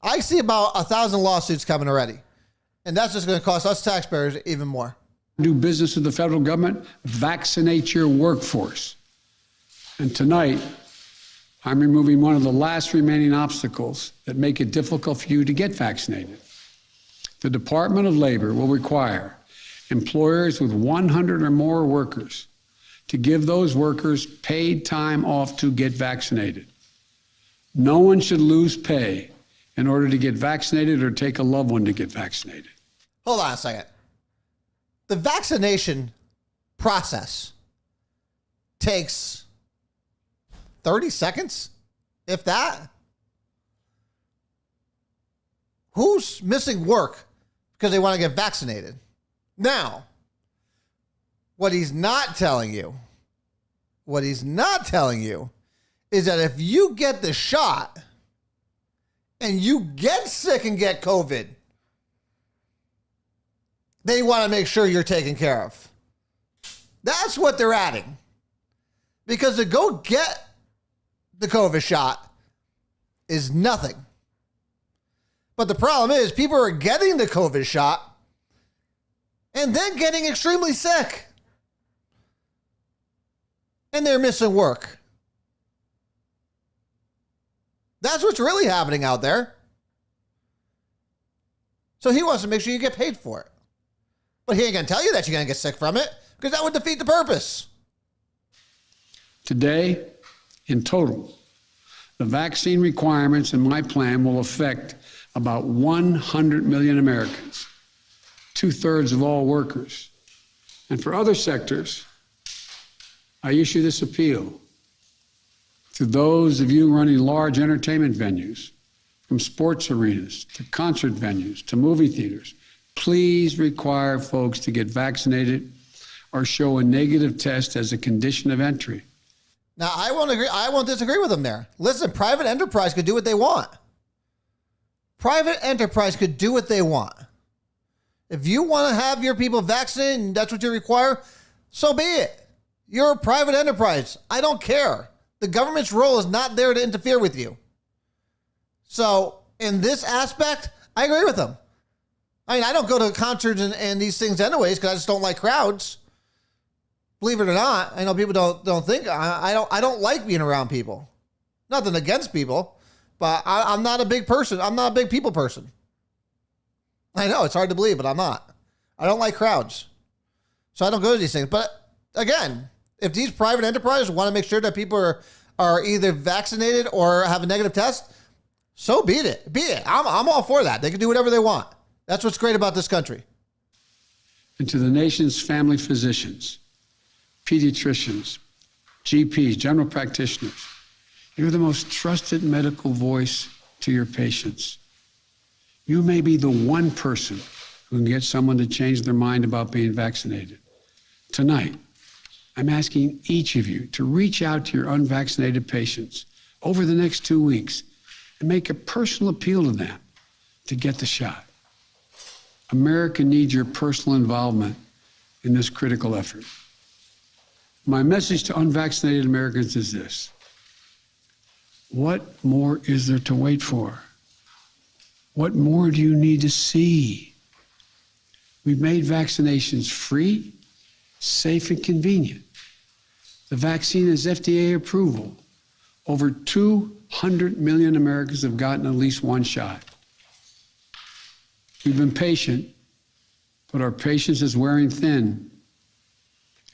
I see about 1,000 lawsuits coming already. And that's just going to cost us taxpayers even more. Do business with the federal government, vaccinate your workforce. And tonight, I'm removing one of the last remaining obstacles that make it difficult for you to get vaccinated. The Department of Labor will require employers with 100 or more workers to give those workers paid time off to get vaccinated. No one should lose pay in order to get vaccinated or take a loved one to get vaccinated. Hold on a second. The vaccination process takes 30 seconds, if that. Who's missing work because they want to get vaccinated? Now, what he's not telling you is that if you get the shot and you get sick and get COVID, they want to make sure you're taken care of. That's what they're adding. Because to go get the COVID shot is nothing. But the problem is people are getting the COVID shot and then getting extremely sick. And they're missing work. That's what's really happening out there. So he wants to make sure you get paid for it. But he ain't going to tell you that you're going to get sick from it because that would defeat the purpose. Today, in total, the vaccine requirements in my plan will affect about 100 million Americans, 2/3 of all workers. And for other sectors, I issue this appeal to those of you running large entertainment venues, from sports arenas to concert venues to movie theaters. Please require folks to get vaccinated or show a negative test as a condition of entry. Now, I won't disagree with them there. Listen, private enterprise could do what they want. Private enterprise could do what they want. If you want to have your people vaccinated and that's what you require, so be it. You're a private enterprise. I don't care. The government's role is not there to interfere with you. So, in this aspect, I agree with them. I mean, I don't go to concerts and these things anyways because I just don't like crowds. Believe it or not, I know people don't think I don't like being around people. Nothing against people, but I'm not a big person. I'm not a big people person. I know it's hard to believe, but I'm not. I don't like crowds, so I don't go to these things. But again, if these private enterprises want to make sure that people are either vaccinated or have a negative test, so be it. Be it. I'm all for that. They can do whatever they want. That's what's great about this country. And to the nation's family physicians, pediatricians, GPs, general practitioners, you're the most trusted medical voice to your patients. You may be the one person who can get someone to change their mind about being vaccinated. Tonight, I'm asking each of you to reach out to your unvaccinated patients over the next 2 weeks and make a personal appeal to them to get the shot. America needs your personal involvement in this critical effort. My message to unvaccinated Americans is this: what more is there to wait for? What more do you need to see? We've made vaccinations free, safe, and convenient. The vaccine has FDA approval. Over 200 million Americans have gotten at least one shot. We've been patient, but our patience is wearing thin,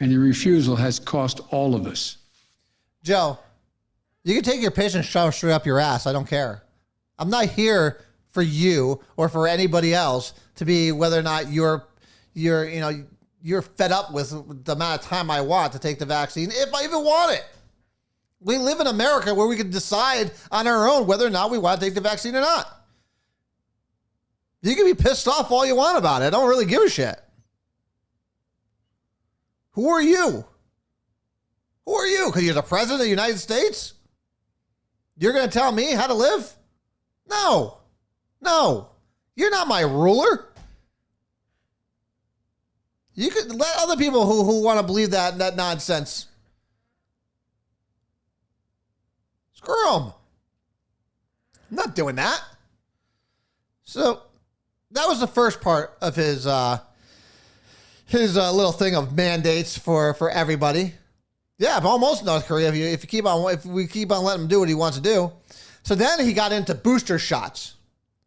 and your refusal has cost all of us. Joe, you can take your patience shove straight up your ass. I don't care. I'm not here for you or for anybody else to be whether or not you're fed up with the amount of time I want to take the vaccine, if I even want it. We live in America where we can decide on our own whether or not we want to take the vaccine or not. You can be pissed off all you want about it. I don't really give a shit. Who are you? Who are you? Because you're the president of the United States? You're going to tell me how to live? No. No. You're not my ruler. You could let other people who want to believe that nonsense. Screw them. I'm not doing that. So that was the first part of his little thing of mandates for everybody. Yeah, but almost North Korea. If we keep on letting him do what he wants to do. So then he got into booster shots,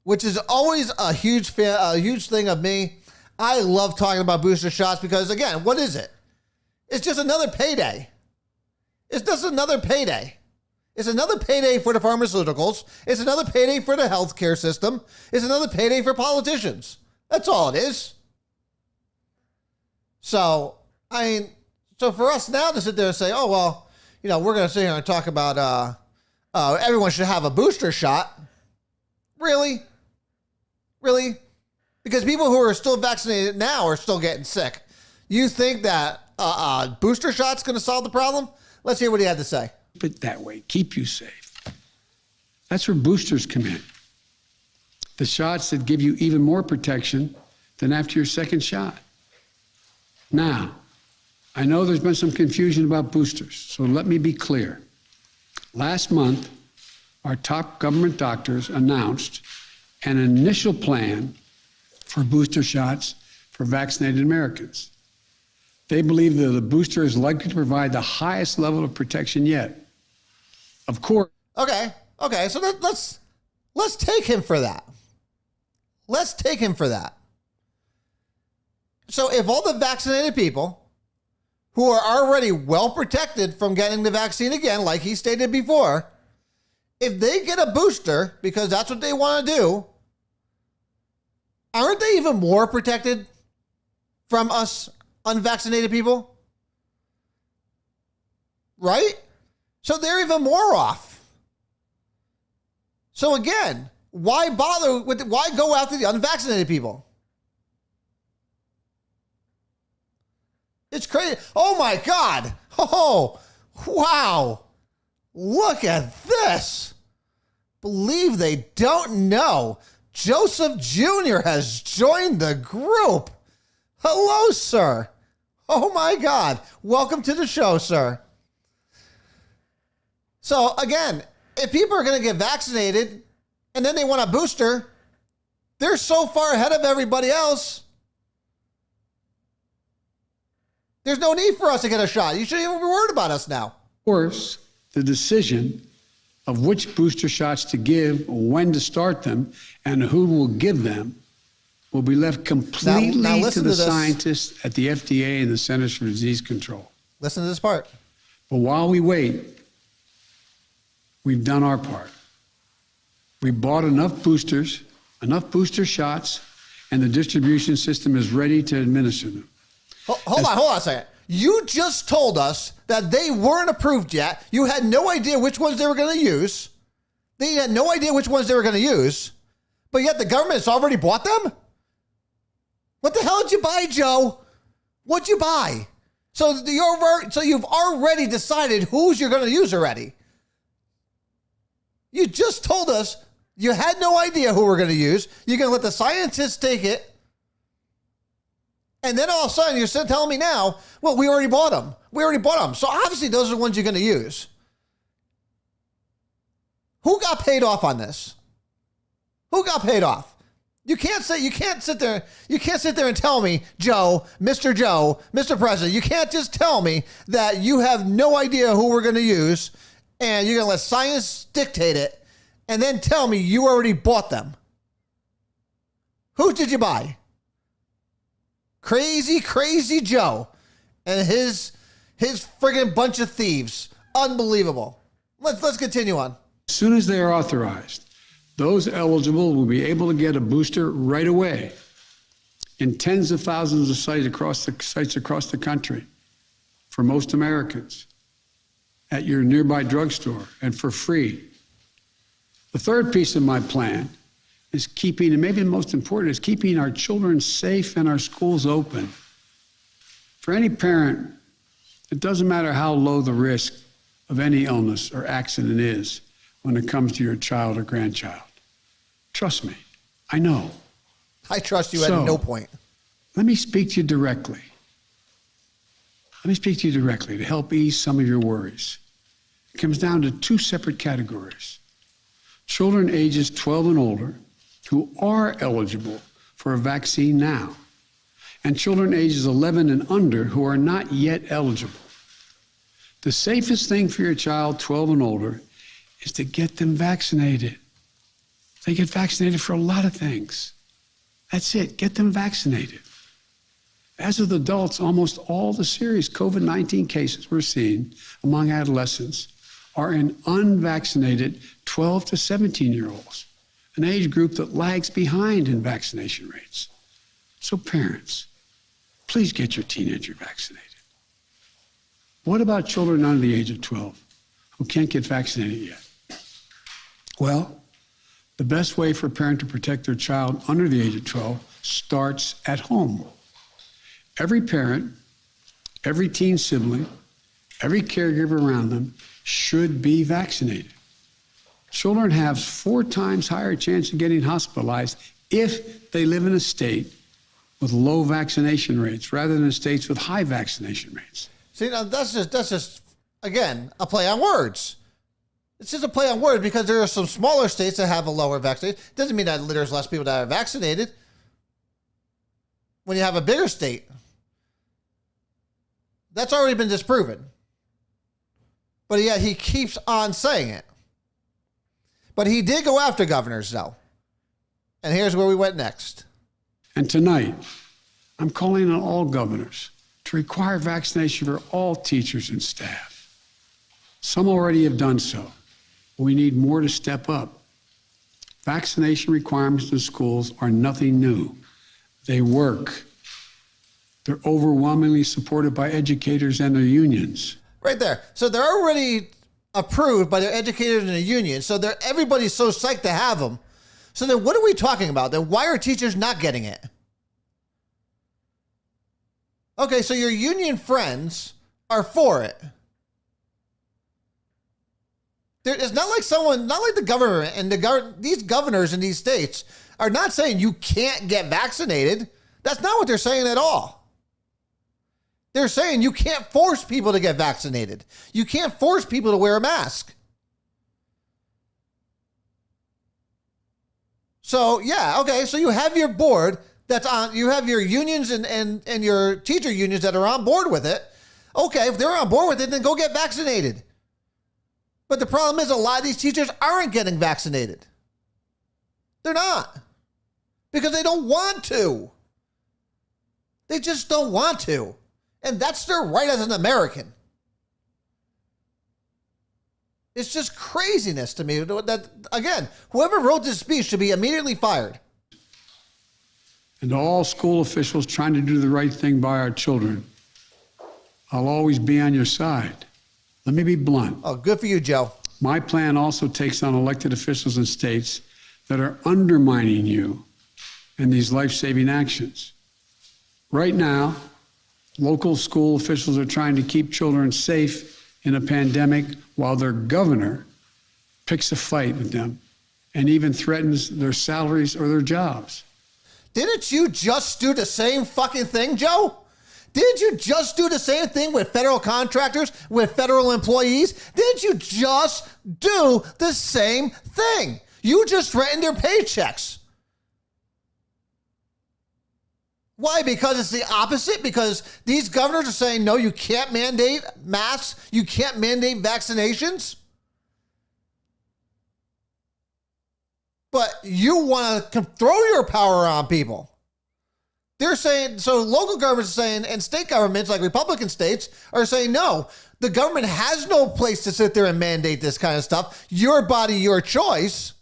which is always a huge thing of me. I love talking about booster shots because, again, what is it? It's just another payday. It's just another payday. It's another payday for the pharmaceuticals. It's another payday for the healthcare system. It's another payday for politicians. That's all it is. So, so for us now to sit there and say, oh, well, we're going to sit here and talk about everyone should have a booster shot. Really? Really? Because people who are still vaccinated now are still getting sick. You think that booster shot's going to solve the problem? Let's hear what he had to say. Keep it that way. Keep you safe. That's where boosters come in. The shots that give you even more protection than after your second shot. Now, I know there's been some confusion about boosters, so let me be clear. Last month, our top government doctors announced an initial plan for booster shots for vaccinated Americans. They believe that the booster is likely to provide the highest level of protection yet. Of course. Okay. So let's take him for that. Let's take him for that. So if all the vaccinated people who are already well protected from getting the vaccine again, like he stated before, if they get a booster because that's what they want to do, aren't they even more protected from us unvaccinated people? Right? So they're even more off. So again, why go after the unvaccinated people? It's crazy. Oh my God. Oh, wow. Look at this. Believe they don't know. Joseph Jr. has joined the group. Hello, sir. Oh my God. Welcome to the show, sir. So again, if people are going to get vaccinated and then they want a booster, they're so far ahead of everybody else. There's no need for us to get a shot. You shouldn't even be worried about us now. Of course, the decision of which booster shots to give, when to start them, and who will give them will be left completely now to the scientists at the FDA and the Centers for Disease Control. Listen to this part. But while we wait, we've done our part. We bought enough booster shots, and the distribution system is ready to administer them. Hold on a second. You just told us that they weren't approved yet. You had no idea which ones they were going to use. They had no idea which ones they were going to use. But yet the government has already bought them? What the hell did you buy, Joe? What'd you buy? So you've already decided whose you're going to use already. You just told us you had no idea who we're going to use. You're going to let the scientists take it. And then all of a sudden you're still telling me now, well, we already bought them. So obviously those are the ones you're going to use. Who got paid off on this? Who got paid off? You can't sit there and tell me, Mr. President, you can't just tell me that you have no idea who we're going to use and you're going to let science dictate it and then tell me you already bought them. Who did you buy? Crazy Joe and his friggin' bunch of thieves. Unbelievable. Let's continue on. As soon as they are authorized, those eligible will be able to get a booster right away in tens of thousands of sites across the country for most Americans at your nearby drugstore and for free. The third piece of my plan is keeping, and maybe the most important, is keeping our children safe and our schools open. For any parent, it doesn't matter how low the risk of any illness or accident is when it comes to your child or grandchild. Trust me, I know. I trust you at no point. Let me speak to you directly. To help ease some of your worries. It comes down to two separate categories. Children ages 12 and older who are eligible for a vaccine now, and children ages 11 and under who are not yet eligible. The safest thing for your child, 12 and older, is to get them vaccinated. They get vaccinated for a lot of things. That's it, get them vaccinated. As with adults, almost all the serious COVID-19 cases we're seeing among adolescents are in unvaccinated 12 to 17-year-olds, an age group that lags behind in vaccination rates. So parents, please get your teenager vaccinated. What about children under the age of 12 who can't get vaccinated yet? Well, the best way for a parent to protect their child under the age of 12 starts at home. Every parent, every teen sibling, every caregiver around them should be vaccinated. Children have 4 times higher chance of getting hospitalized if they live in a state with low vaccination rates rather than states with high vaccination rates. See, now that's just again a play on words. It's just a play on words because there are some smaller states that have a lower vaccination. Doesn't mean that there's less people that are vaccinated. When you have a bigger state, that's already been disproven. But yet he keeps on saying it. But he did go after governors, though. And here's where we went next. And tonight, I'm calling on all governors to require vaccination for all teachers and staff. Some already have done so, but we need more to step up. Vaccination requirements in schools are nothing new. They work. They're overwhelmingly supported by educators and their unions. Right there. So they're already approved by their educators and the union. So everybody's so psyched to have them. So then what are we talking about? Then why are teachers not getting it? Okay, so your union friends are for it. It's not like the government and these governors in these states are not saying you can't get vaccinated. That's not what they're saying at all. They're saying you can't force people to get vaccinated. You can't force people to wear a mask. So, yeah, okay, so you have your board that's on, you have your unions and your teacher unions that are on board with it. Okay, if they're on board with it, then go get vaccinated. But the problem is a lot of these teachers aren't getting vaccinated. They're not. Because they don't want to. They just don't want to. And that's their right as an American. It's just craziness to me that, again, whoever wrote this speech should be immediately fired. And to all school officials trying to do the right thing by our children, I'll always be on your side. Let me be blunt. Oh, good for you, Joe. My plan also takes on elected officials in states that are undermining you and these life-saving actions. Right now, local school officials are trying to keep children safe in a pandemic while their governor picks a fight with them and even threatens their salaries or their jobs. Didn't you just do the same fucking thing, Joe? Didn't you just do the same thing with federal contractors, with federal employees? Didn't you just do the same thing? You just threatened their paychecks. Why? Because it's the opposite? Because these governors are saying, no, you can't mandate masks. You can't mandate vaccinations. But you want to throw your power on people. They're saying, so local governments are saying, and state governments like Republican states are saying, no, the government has no place to sit there and mandate this kind of stuff. Your body, your choice.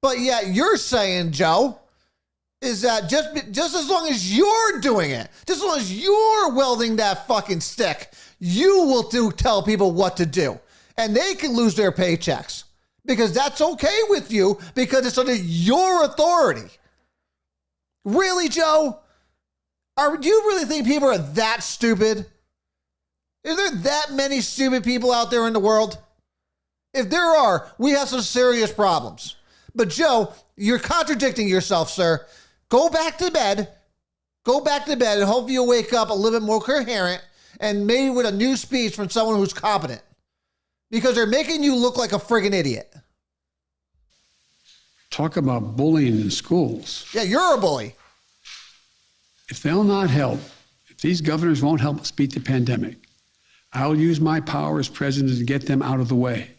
But yet you're saying, Joe, is that just as long as you're doing it, just as long as you're wielding that fucking stick, you will tell people what to do. And they can lose their paychecks because that's okay with you because it's under your authority. Really, Joe? Do you really think people are that stupid? Is there that many stupid people out there in the world? If there are, we have some serious problems. But Joe, you're contradicting yourself, sir. Go back to bed. Go back to bed and hopefully you'll wake up a little bit more coherent and maybe with a new speech from someone who's competent. Because they're making you look like a friggin' idiot. Talk about bullying in schools. Yeah, you're a bully. If they'll not help, if these governors won't help us beat the pandemic, I'll use my power as president to get them out of the way.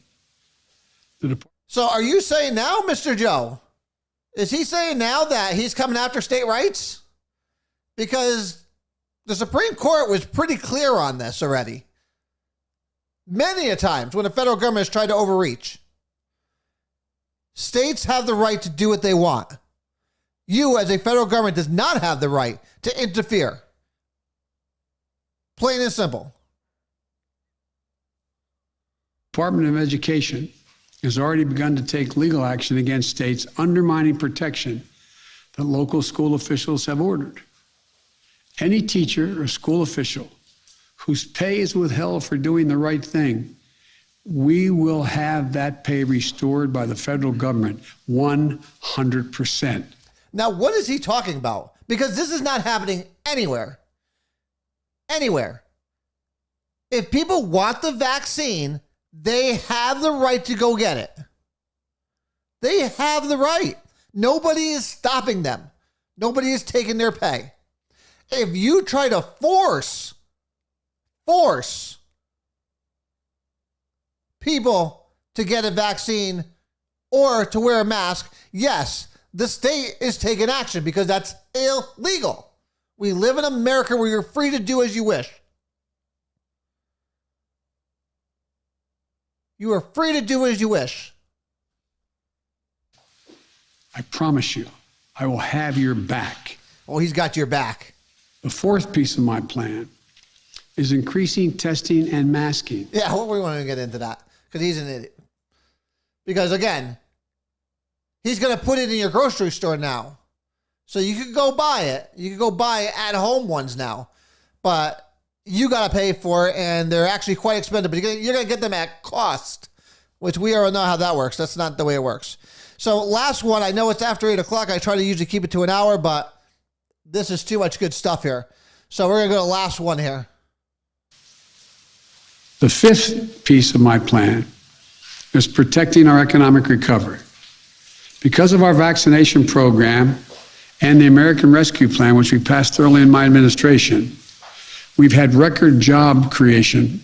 So are you saying now, Mr. Joe, is he saying now that he's coming after state rights? Because the Supreme Court was pretty clear on this already. Many a times when the federal government has tried to overreach. States have the right to do what they want. You, as a federal government, does not have the right to interfere. Plain and simple. Department of Education has already begun to take legal action against states undermining protection that local school officials have ordered. Any teacher or school official whose pay is withheld for doing the right thing, we will have that pay restored by the federal government 100%. Now, what is he talking about? Because this is not happening anywhere. Anywhere. If people want the vaccine, they have the right to go get it. They have the right. Nobody is stopping them. Nobody is taking their pay. If you try to force people to get a vaccine or to wear a mask, yes, the state is taking action because that's illegal. We live in America where you're free to do as you wish. You are free to do as you wish. I promise you, I will have your back. Oh, he's got your back. The fourth piece of my plan is increasing testing and masking. Yeah, well, we want to get into that because he's an idiot. Because again, he's going to put it in your grocery store now. So you can go buy it. You can go buy at-home ones now. But you got to pay for it, and they're actually quite expensive. But you're going to get them at cost, which we already know how that works. That's not the way it works. So last one, I know it's after 8 o'clock. I try to usually keep it to an hour, but this is too much good stuff here. So we're going to go to the last one here. The fifth piece of my plan is protecting our economic recovery. Because of our vaccination program and the American Rescue Plan, which we passed early in my administration, we've had record job creation.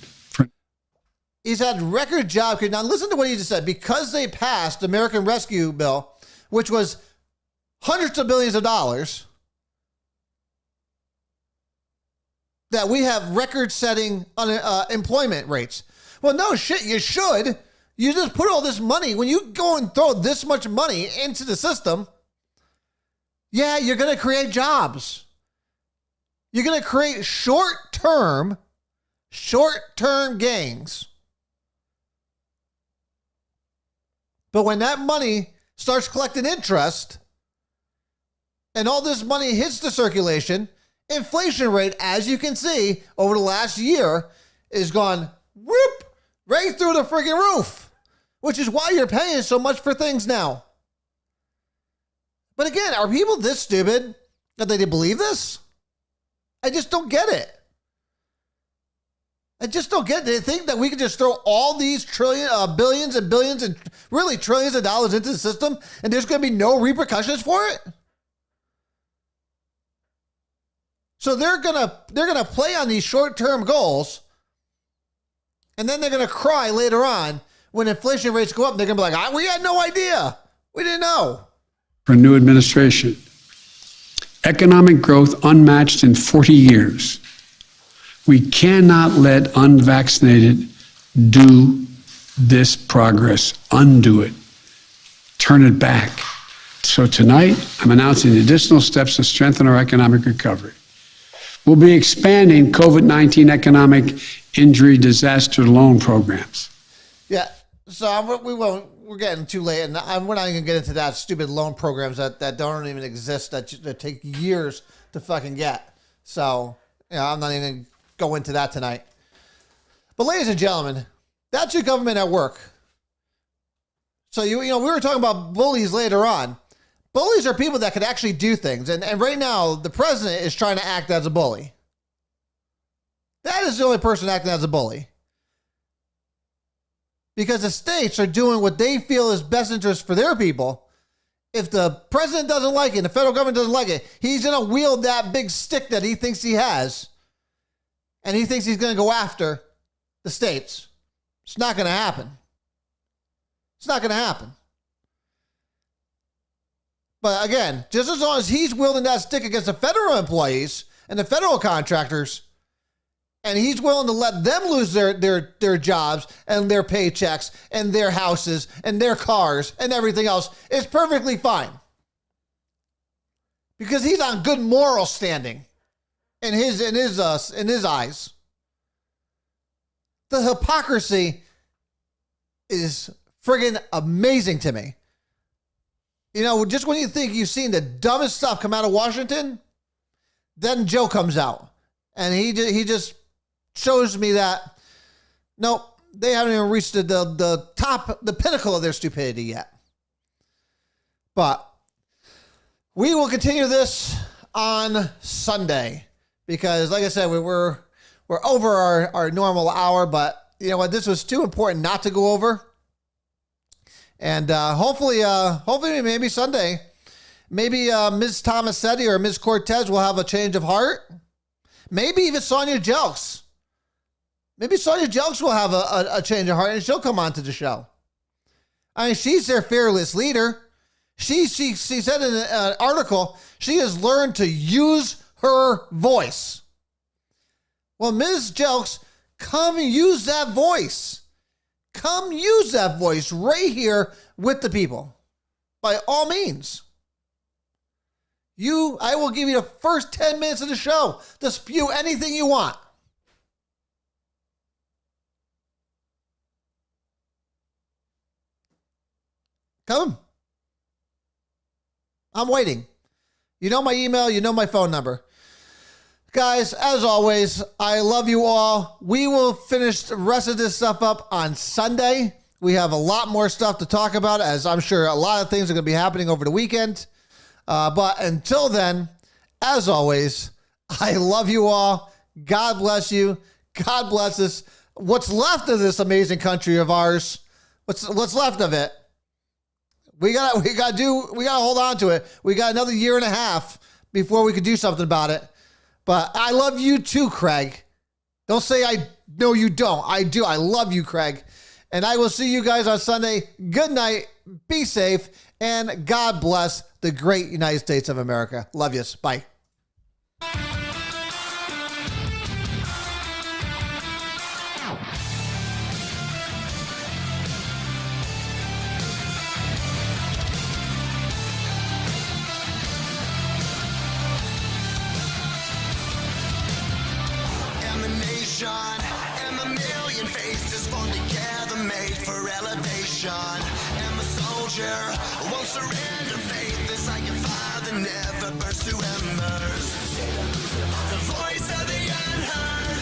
He's had record job creation. Now listen to what he just said. Because they passed the American Rescue Bill, which was hundreds of billions of dollars, that we have record-setting employment rates. Well, no shit, you should. You just put all this money, when you go and throw this much money into the system, yeah, you're going to create jobs. You're going to create short-term gains. But when that money starts collecting interest and all this money hits the circulation, inflation rate, as you can see, over the last year is gone whoop right through the friggin' roof, which is why you're paying so much for things now. But again, are people this stupid that they believe this? I just don't get it. I just don't get it. They think that we can just throw all these billions and billions and really trillions of dollars into the system and there's going to be no repercussions for it? So they're gonna play on these short-term goals, and then they're gonna cry later on when inflation rates go up. They're gonna be like, "We had no idea. We didn't know." For a new administration, economic growth unmatched in 40 years. We cannot let unvaccinated do this progress, undo it, turn it back. So tonight, I'm announcing additional steps to strengthen our economic recovery. We'll be expanding COVID-19 economic injury disaster loan programs. Yeah, so we're getting too late, and we're not even going to get into that stupid loan programs that don't even exist, that take years to fucking get. So, I'm not even going to go into that tonight. But ladies and gentlemen, that's your government at work. So, we were talking about bullies later on. Bullies are people that could actually do things. And right now, the president is trying to act as a bully. That is the only person acting as a bully. Because the states are doing what they feel is best interest for their people. If the president doesn't like it, the federal government doesn't like it, he's going to wield that big stick that he thinks he has. And he thinks he's going to go after the states. It's not going to happen. It's not going to happen. But again, just as long as he's wielding that stick against the federal employees and the federal contractors, and he's willing to let them lose their jobs and their paychecks and their houses and their cars and everything else, it's perfectly fine. Because he's on good moral standing in his eyes. The hypocrisy is friggin' amazing to me. You know, just when you think you've seen the dumbest stuff come out of Washington, then Joe comes out and he just shows me that, nope, they haven't even reached the top, the pinnacle of their stupidity yet. But we will continue this on Sunday because, like I said, we're over our normal hour, but you know what? This was too important not to go over. And hopefully, maybe Sunday, maybe Ms. Tomasetti or Ms. Cortez will have a change of heart. Maybe even Sonia Jelks. Maybe Sonia Jelks will have a change of heart and she'll come on to the show. I mean, she's their fearless leader. She said in an article, she has learned to use her voice. Well, Ms. Jelks, come use that voice. Come use that voice right here with the people. By all means. I will give you the first 10 minutes of the show to spew anything you want. Come. I'm waiting. You know my email. You know my phone number. Guys, as always, I love you all. We will finish the rest of this stuff up on Sunday. We have a lot more stuff to talk about, as I'm sure a lot of things are going to be happening over the weekend. But until then, as always, I love you all. God bless you. God bless us. What's left of this amazing country of ours? What's left of it? We gotta hold on to it. We got another year and a half before we could do something about it. But I love you too, Craig. Don't say I know you don't. I do. I love you, Craig. And I will see you guys on Sunday. Good night. Be safe. And God bless the great United States of America. Love yous. Bye. And a million faces formed together, made for elevation. And the soldier won't surrender faith. It's like a fire that never burns to embers. The voice of the unheard.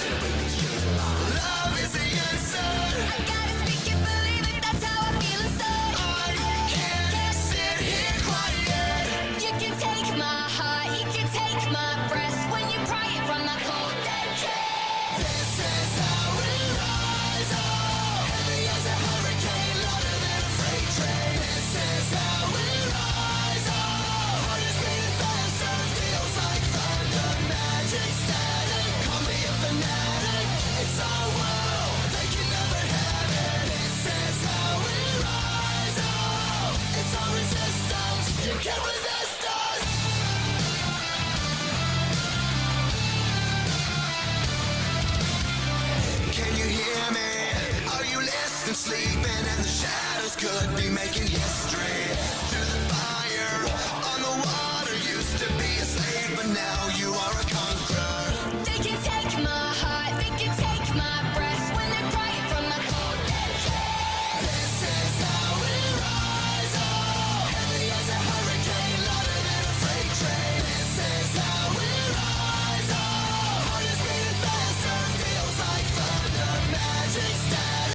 Love is the answer. I gotta speak and believe it, that's how I feel inside. I can't sit here quiet. You can take my heart, you can take my breath when you're crying from my cold dead chest. This is how we rise up. Heavy as a hurricane, louder than a freight train. This is how we rise up. Heart is beating faster, feels like thunder. Magic static, call me a fanatic. It's our world, they can never have it. This is how we rise up. It's our resistance, you can't resist us. Can you hear me? Are you listening? Sleeping and the shadows could be making history. Through the fire, on the water, used to be a slave, but now